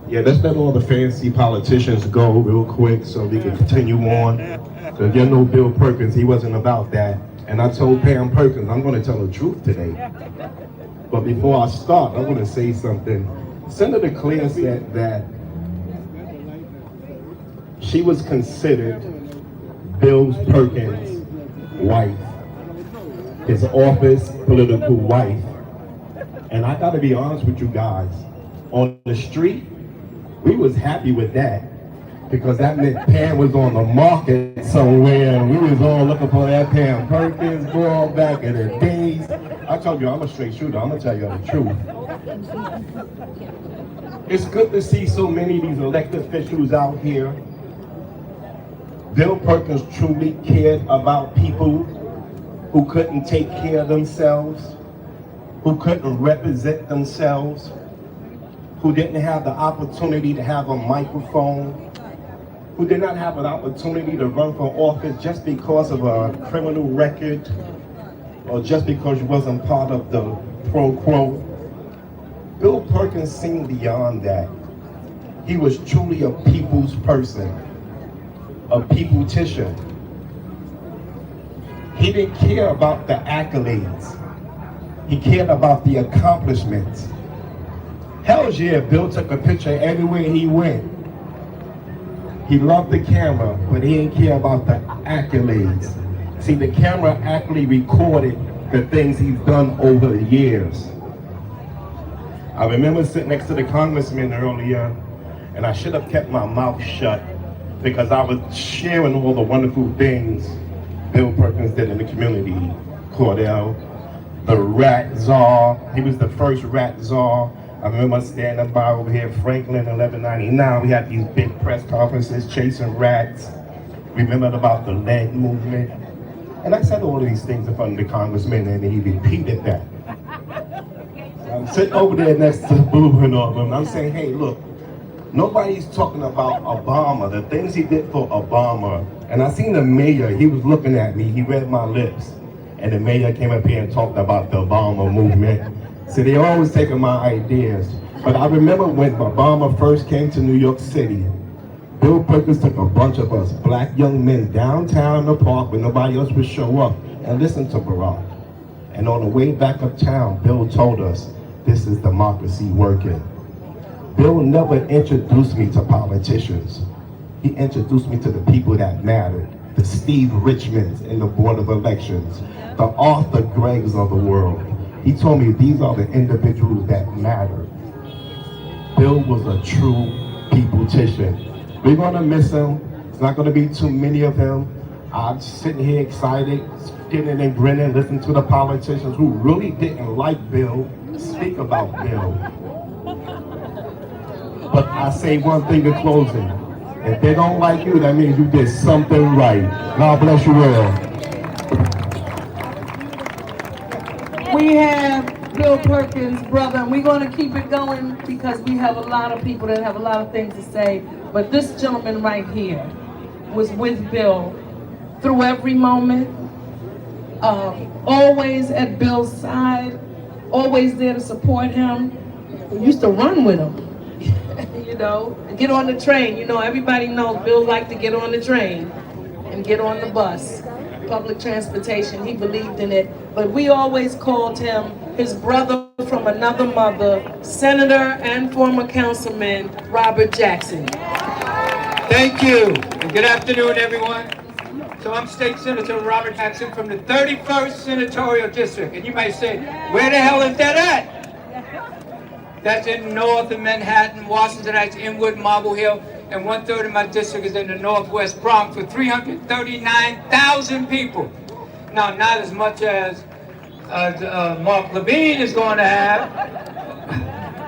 Yeah, let's let all the fancy politicians go real quick so we can continue on. Because you know Bill Perkins, he wasn't about that. And I told Pam Perkins, I'm gonna tell the truth today. But before I start, I wanna say something. Senator Claire said that she was considered Bill Perkins' wife, his office political wife. And I gotta be honest with you guys, on the street, we was happy with that because that meant Pam was on the market somewhere and we was all looking for that Pam Perkins girl back in the days. I told you, I'm a straight shooter, I'm gonna tell you the truth. It's good to see so many of these elected officials out here Bill Perkins truly cared about people who couldn't take care of themselves, who couldn't represent themselves, who didn't have the opportunity to have a microphone, who did not have an opportunity to run for office just because of a criminal record or just because you wasn't part of the pro quo. Bill Perkins seen beyond that. He was truly a people's person, a peopletician. He didn't care about the accolades. He cared about the accomplishments. Hell's yeah, Bill took a picture everywhere he went. He loved the camera, but he didn't care about the accolades. See, the camera actually recorded the things he's done over the years. I remember sitting next to the congressman earlier, and I should have kept my mouth shut because I was sharing all the wonderful things Bill Perkins did in the community. Cordell, the rat czar, he was the first rat czar. I remember standing by over here, Franklin, 1199. We had these big press conferences chasing rats. We remembered about the lead movement. And I said all of these things in front of the congressman, and he repeated that. I'm sitting over there next to Boo and all of them. I'm saying, hey, look, nobody's talking about Obama, the things he did for Obama. And I seen the mayor, he was looking at me, he read my lips. And the mayor came up here and talked about the Obama movement. So they always taking my ideas. But I remember when Obama first came to New York City, Bill Perkins took a bunch of us black young men downtown in the park when nobody else would show up and listen to Barack. And on the way back uptown, Bill told us, this is democracy working. Bill never introduced me to politicians. He introduced me to the people that mattered. The Steve Richmonds in the Board of Elections, the Arthur Greggs of the world. He told me these are the individuals that matter. Bill was a true peopletician. We're gonna miss him. It's not gonna be too many of him. I'm sitting here excited, skinning and grinning, listening to the politicians who really didn't like Bill speak about Bill. But I say one thing in closing. If they don't like you, that means you did something right. God bless you all. We have Bill Perkins' brother, and we're going to keep it going because we have a lot of people that have a lot of things to say. But this gentleman right here was with Bill through every moment, always at Bill's side, always there to support him. We used to run with him, you know, get on the train. You know, everybody knows Bill liked to get on the train and get on the bus. Public transportation, he believed in it, but we always called him his brother from another mother, Senator and former Councilman Robert Jackson. Thank you, and good afternoon, everyone. So I'm State Senator Robert Jackson from the 31st Senatorial District, and you might say, where the hell is that at? That's in north of Manhattan, Washington Heights, Inwood, Marble Hill, and 1/3 of my district is in the Northwest Bronx with 339,000 people. Now, not as much as Mark Levine is going to have,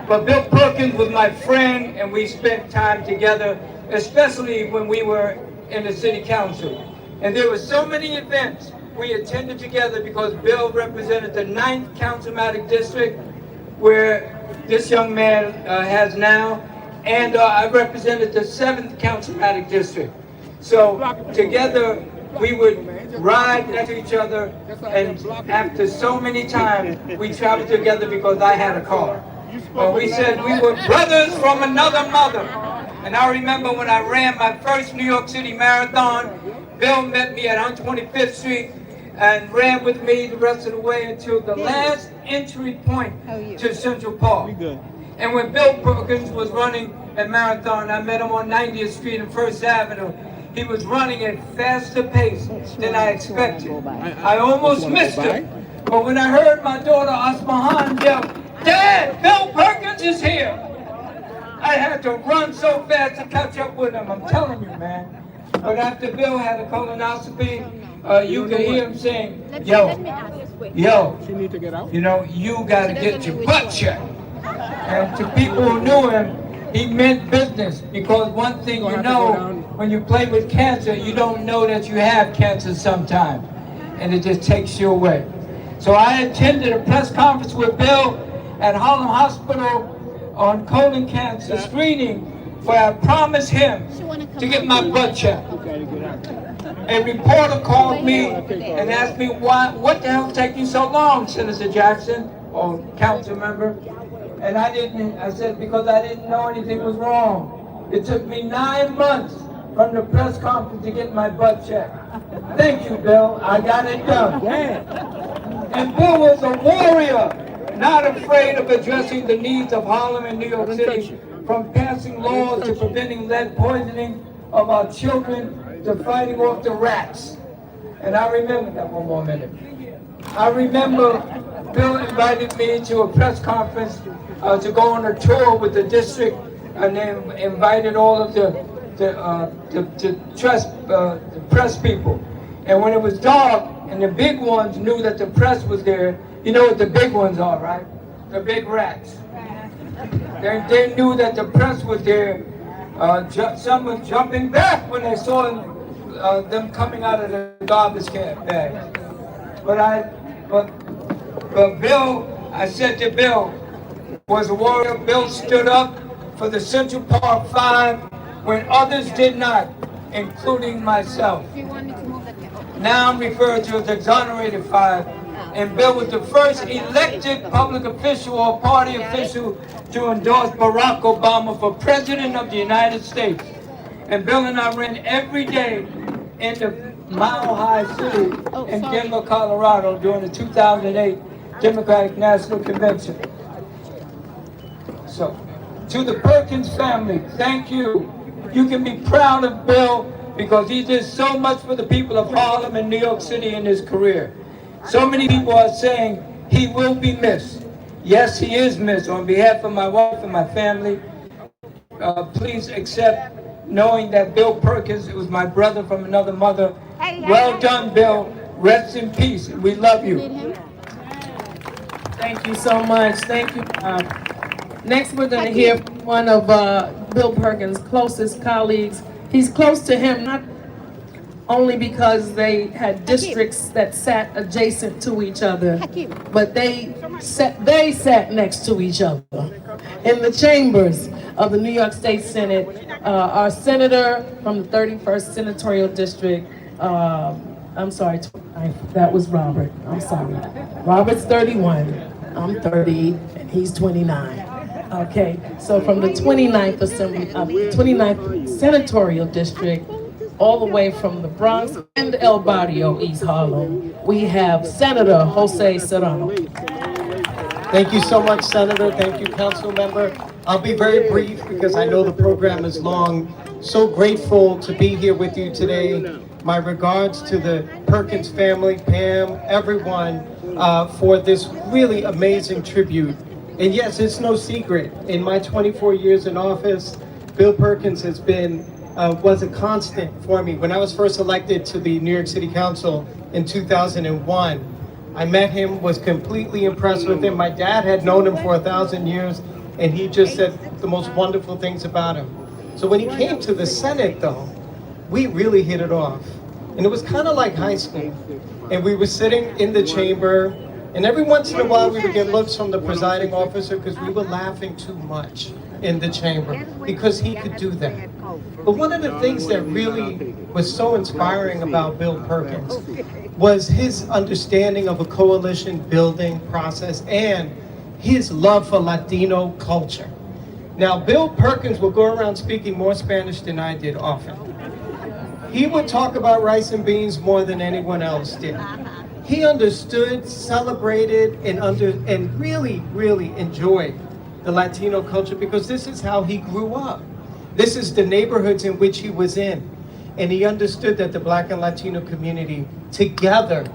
but Bill Perkins was my friend, and we spent time together, especially when we were in the city council. And there were so many events we attended together because Bill represented the 9th Councilmatic District, where this young man has now, and I represented the 7th Councilmatic District. So together we would ride next to each other, and after so many times we traveled together because I had a car. But we said we were brothers from another mother. And I remember when I ran my first New York City Marathon, Bill met me at 125th Street and ran with me the rest of the way until the last entry point to Central Park. And when Bill Perkins was running a marathon, I met him on 90th Street and First Avenue. He was running at a faster pace than I expected. I almost missed him. But when I heard my daughter Asmahan yell, "Dad, Bill Perkins is here!" I had to run so fast to catch up with him. I'm telling you, man. But after Bill had a colonoscopy, you could hear him saying, yo, you know, you got to get your butt checked. And to people who knew him, He meant business, because one thing you know, when you play with cancer, you don't know that you have cancer sometimes, and it just takes you away. So I attended a press conference with Bill at Harlem Hospital on colon cancer screening, where I promised him to get my blood checked. A reporter called me and asked me, what the hell taking you so long, Senator Jackson, or council member? And I said, because I didn't know anything was wrong. It took me 9 months from the press conference to get my blood checked. Thank you, Bill, I got it done. And Bill was a warrior, not afraid of addressing the needs of Harlem and New York City, from passing laws to preventing lead poisoning of our children to fighting off the rats. And I remember that, one more minute. I remember Bill invited me to a press conference to go on a tour with the district, and they invited all of the press people. And when it was dark and the big ones knew that the press was there, you know what the big ones are, right? The big rats. They knew that the press was there. Some were jumping back when they saw them coming out of the garbage can bag. But Bill, I said to Bill, was a warrior. Bill stood up for the Central Park 5 when others did not, including myself. Now I'm referred to as exonerated 5, and Bill was the first elected public official or party official to endorse Barack Obama for President of the United States. And Bill and I ran every day in the Mile High City in Denver, Colorado during the 2008 Democratic National Convention. So, to the Perkins family, thank you. You can be proud of Bill because he did so much for the people of Harlem and New York City in his career. So many people are saying he will be missed. Yes, he is missed. On behalf of my wife and my family, please accept knowing that Bill Perkins was my brother from another mother. Well done, Bill. Rest in peace. We love you. Thank you so much. Thank you. Next, we're going to hear from one of Bill Perkins' closest colleagues. He's close to him not only because they had districts that sat adjacent to each other, but they sat next to each other in the chambers of the New York State Senate. Our senator from the 31st Senatorial District, I'm sorry, that was Robert. I'm sorry. Robert's 31, I'm 30, and he's 29. Okay, so from the 29th Senatorial District, all the way from the Bronx and El Barrio, East Harlem, we have Senator Jose Serrano. Thank you so much, Senator. Thank you, Council Member. I'll be very brief because I know the program is long. So grateful to be here with you today. My regards to the Perkins family, Pam, everyone, for this really amazing tribute. And yes, it's no secret. In my 24 years in office, Bill Perkins has been was a constant for me. When I was first elected to the New York City Council in 2001, I met him, was completely impressed with him. My dad had known him for 1,000 years, and he just said the most wonderful things about him. So when he came to the Senate, though, we really hit it off. And it was kind of like high school. And we were sitting in the chamber, and every once in a while we would get looks from the presiding officer because we were laughing too much in the chamber because he could do that. But one of the things that really was so inspiring about Bill Perkins was his understanding of a coalition building process and his love for Latino culture. Now, Bill Perkins would go around speaking more Spanish than I did often. He would talk about rice and beans more than anyone else did. He understood, celebrated, and really, really enjoyed the Latino culture because this is how he grew up. This is the neighborhoods in which he was in. And he understood that the Black and Latino community together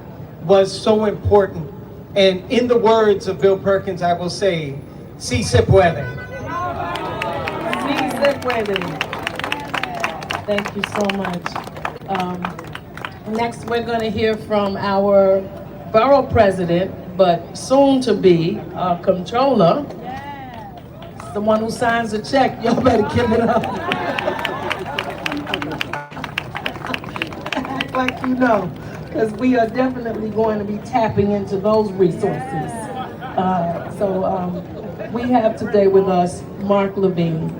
was so important. And in the words of Bill Perkins, I will say, sí se puede. Sí se puede. Thank you so much. Next, we're going to hear from our borough president, but soon to be comptroller, the one who signs the check. Y'all better give it up. Act like you know, because we are definitely going to be tapping into those resources. We have today with us Mark Levine.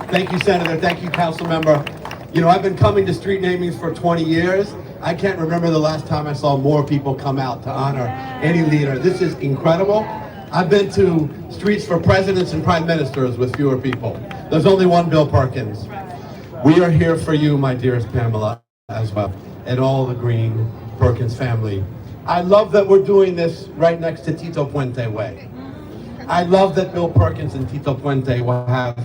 Thank you, Senator. Thank you, Council Member. You know, I've been coming to street namings for 20 years. I can't remember the last time I saw more people come out to honor any leader. This is incredible. I've been to streets for presidents and prime ministers with fewer people. There's only one Bill Perkins. We are here for you, my dearest Pamela, as well, and all the Green Perkins family. I love that we're doing this right next to Tito Puente Way. I love that Bill Perkins and Tito Puente will have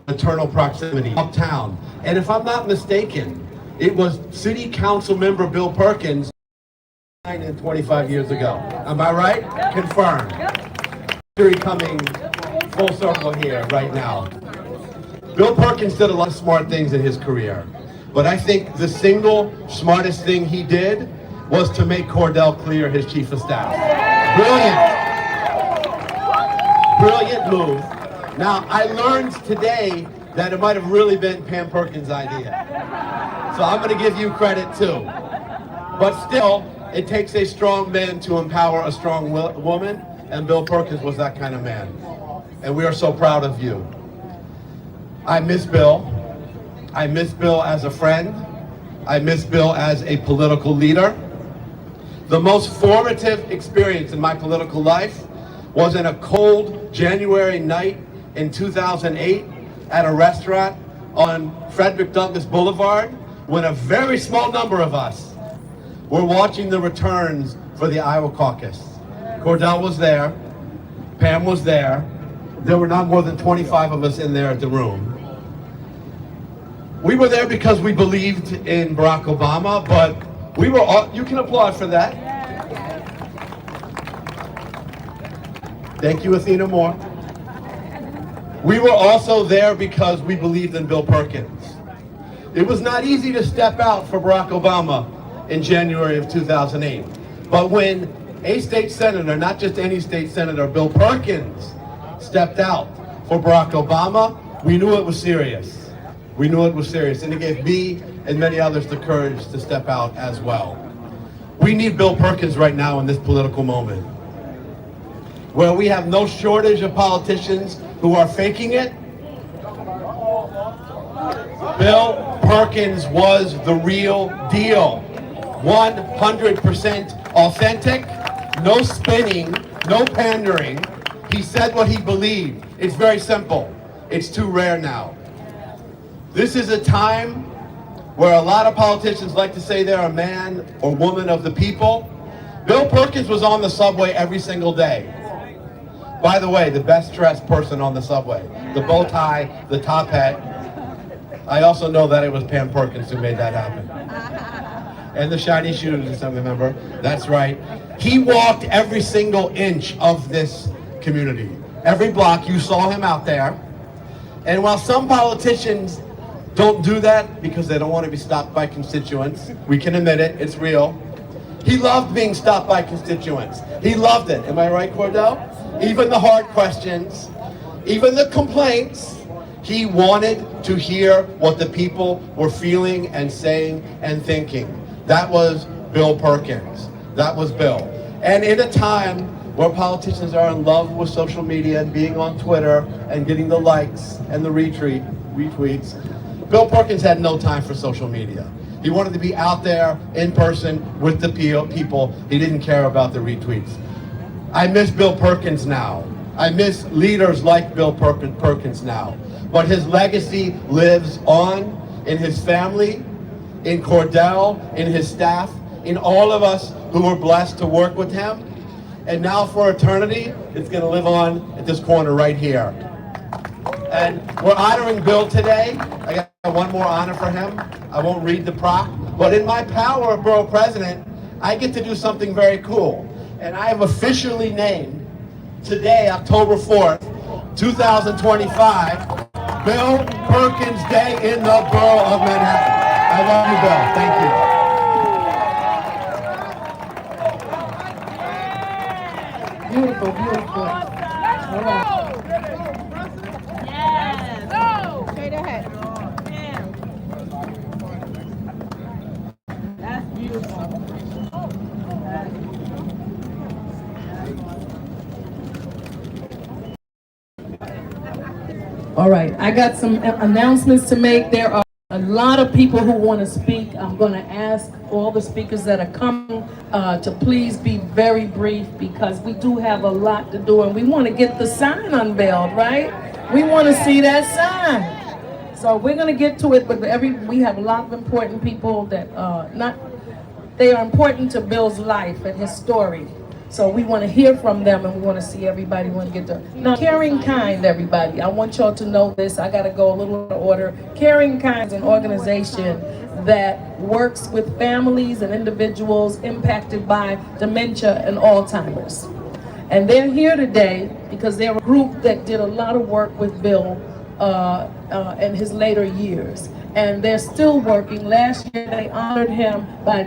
eternal proximity uptown. And if I'm not mistaken, it was City Council member Bill Perkins 25 years ago. Am I right? Confirmed. Coming full circle here right now. Bill Perkins did a lot of smart things in his career, but I think the single smartest thing he did was to make Cordell Clear his chief of staff. Brilliant move. Now, I learned today that it might have really been Pam Perkins' idea. So I'm going to give you credit too. But still, it takes a strong man to empower a strong woman, and Bill Perkins was that kind of man. And we are so proud of you. I miss Bill. I miss Bill as a friend. I miss Bill as a political leader. The most formative experience in my political life was in a cold January night in 2008 at a restaurant on Frederick Douglass Boulevard when a very small number of us were watching the returns for the Iowa caucus. Cordell was there, Pam was there, there were not more than 25 of us in there at the room. We were there because we believed in Barack Obama, but we were all, you can applaud for that. Thank you, Athena Moore. We were also there because we believed in Bill Perkins. It was not easy to step out for Barack Obama in January of 2008. But when a state senator, not just any state senator, Bill Perkins, stepped out for Barack Obama, we knew it was serious. We knew it was serious, and it gave me and many others the courage to step out as well. We need Bill Perkins right now in this political moment, where we have no shortage of politicians who are faking it. Bill Perkins was the real deal. 100% authentic, no spinning, no pandering. He said what he believed. It's very simple. It's too rare now. This is a time where a lot of politicians like to say they're a man or woman of the people. Bill Perkins was on the subway every single day. By the way, the best dressed person on the subway. The bow tie, the top hat. I also know that it was Pam Perkins who made that happen. And the shiny shoes, if I remember. That's right. He walked every single inch of this community. Every block, you saw him out there. And while some politicians don't do that because they don't want to be stopped by constituents, we can admit it, it's real. He loved being stopped by constituents. He loved it. Am I right, Cordell? Even the hard questions, even the complaints, he wanted to hear what the people were feeling and saying and thinking. That was Bill Perkins. That was Bill. And in a time where politicians are in love with social media and being on Twitter and getting the likes and the retweets, Bill Perkins had no time for social media. He wanted to be out there in person with the people. He didn't care about the retweets. I miss Bill Perkins now. I miss leaders like Bill Perkins now. But his legacy lives on in his family, in Cordell, in his staff, in all of us who were blessed to work with him. And now for eternity, it's going to live on at this corner right here. And we're honoring Bill today. I got one more honor for him. I won't read the proc, but in my power of borough president, I get to do something very cool. And I have officially named today, October 4th, 2025, Bill Perkins Day in the borough of Manhattan. I love you, Bill. Thank you. Beautiful, beautiful. All right. All right, I got some announcements to make. There are a lot of people who want to speak. I'm going to ask all the speakers that are coming to please be very brief because we do have a lot to do and we want to get the sign unveiled, right? We want to see that sign. So we're going to get to it, but we have a lot of important people that they are important to Bill's life and his story. So we want to hear from them and we want to see everybody want to get to. Now, Caring Kind, everybody, I want y'all to know this. I got to go a little out of order. Caring Kind is an organization that works with families and individuals impacted by dementia and Alzheimer's. And they're here today because they're a group that did a lot of work with Bill in his later years. And they're still working. Last year they honored him by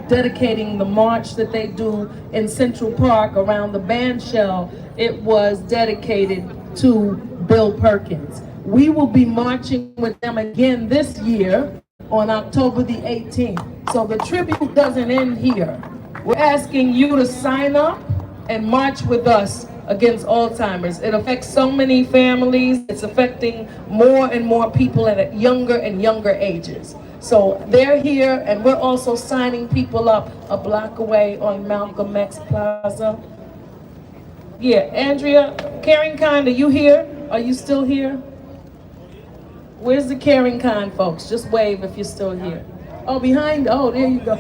dedicating the march that they do in Central Park around the band shell. It was dedicated to Bill Perkins. We will be marching with them again this year on October the 18th. So the tribute doesn't end here. We're asking you to sign up and march with us against Alzheimer's. It affects so many families. It's affecting more and more people at younger and younger ages. So they're here, and we're also signing people up a block away on Malcolm X Plaza. Yeah, Andrea, Caring Kind, are you here? Are you still here? Where's the Caring Kind folks? Just wave if you're still here. Oh, behind, oh, there you go.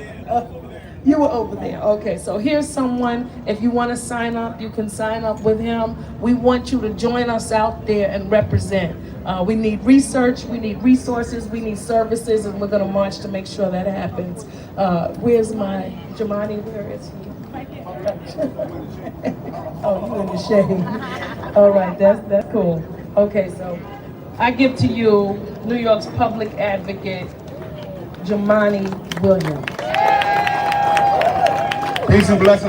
You were over there. Okay, so here's someone. If you want to sign up, you can sign up with him. We want you to join us out there and represent. We need research, we need resources, we need services, and we're going to march to make sure that happens. Where's my Jamani? Where is he? Oh, you in the shade. All right, that's cool. Okay, so I give to you New York's public advocate, Jamani Williams. Peace and blessings.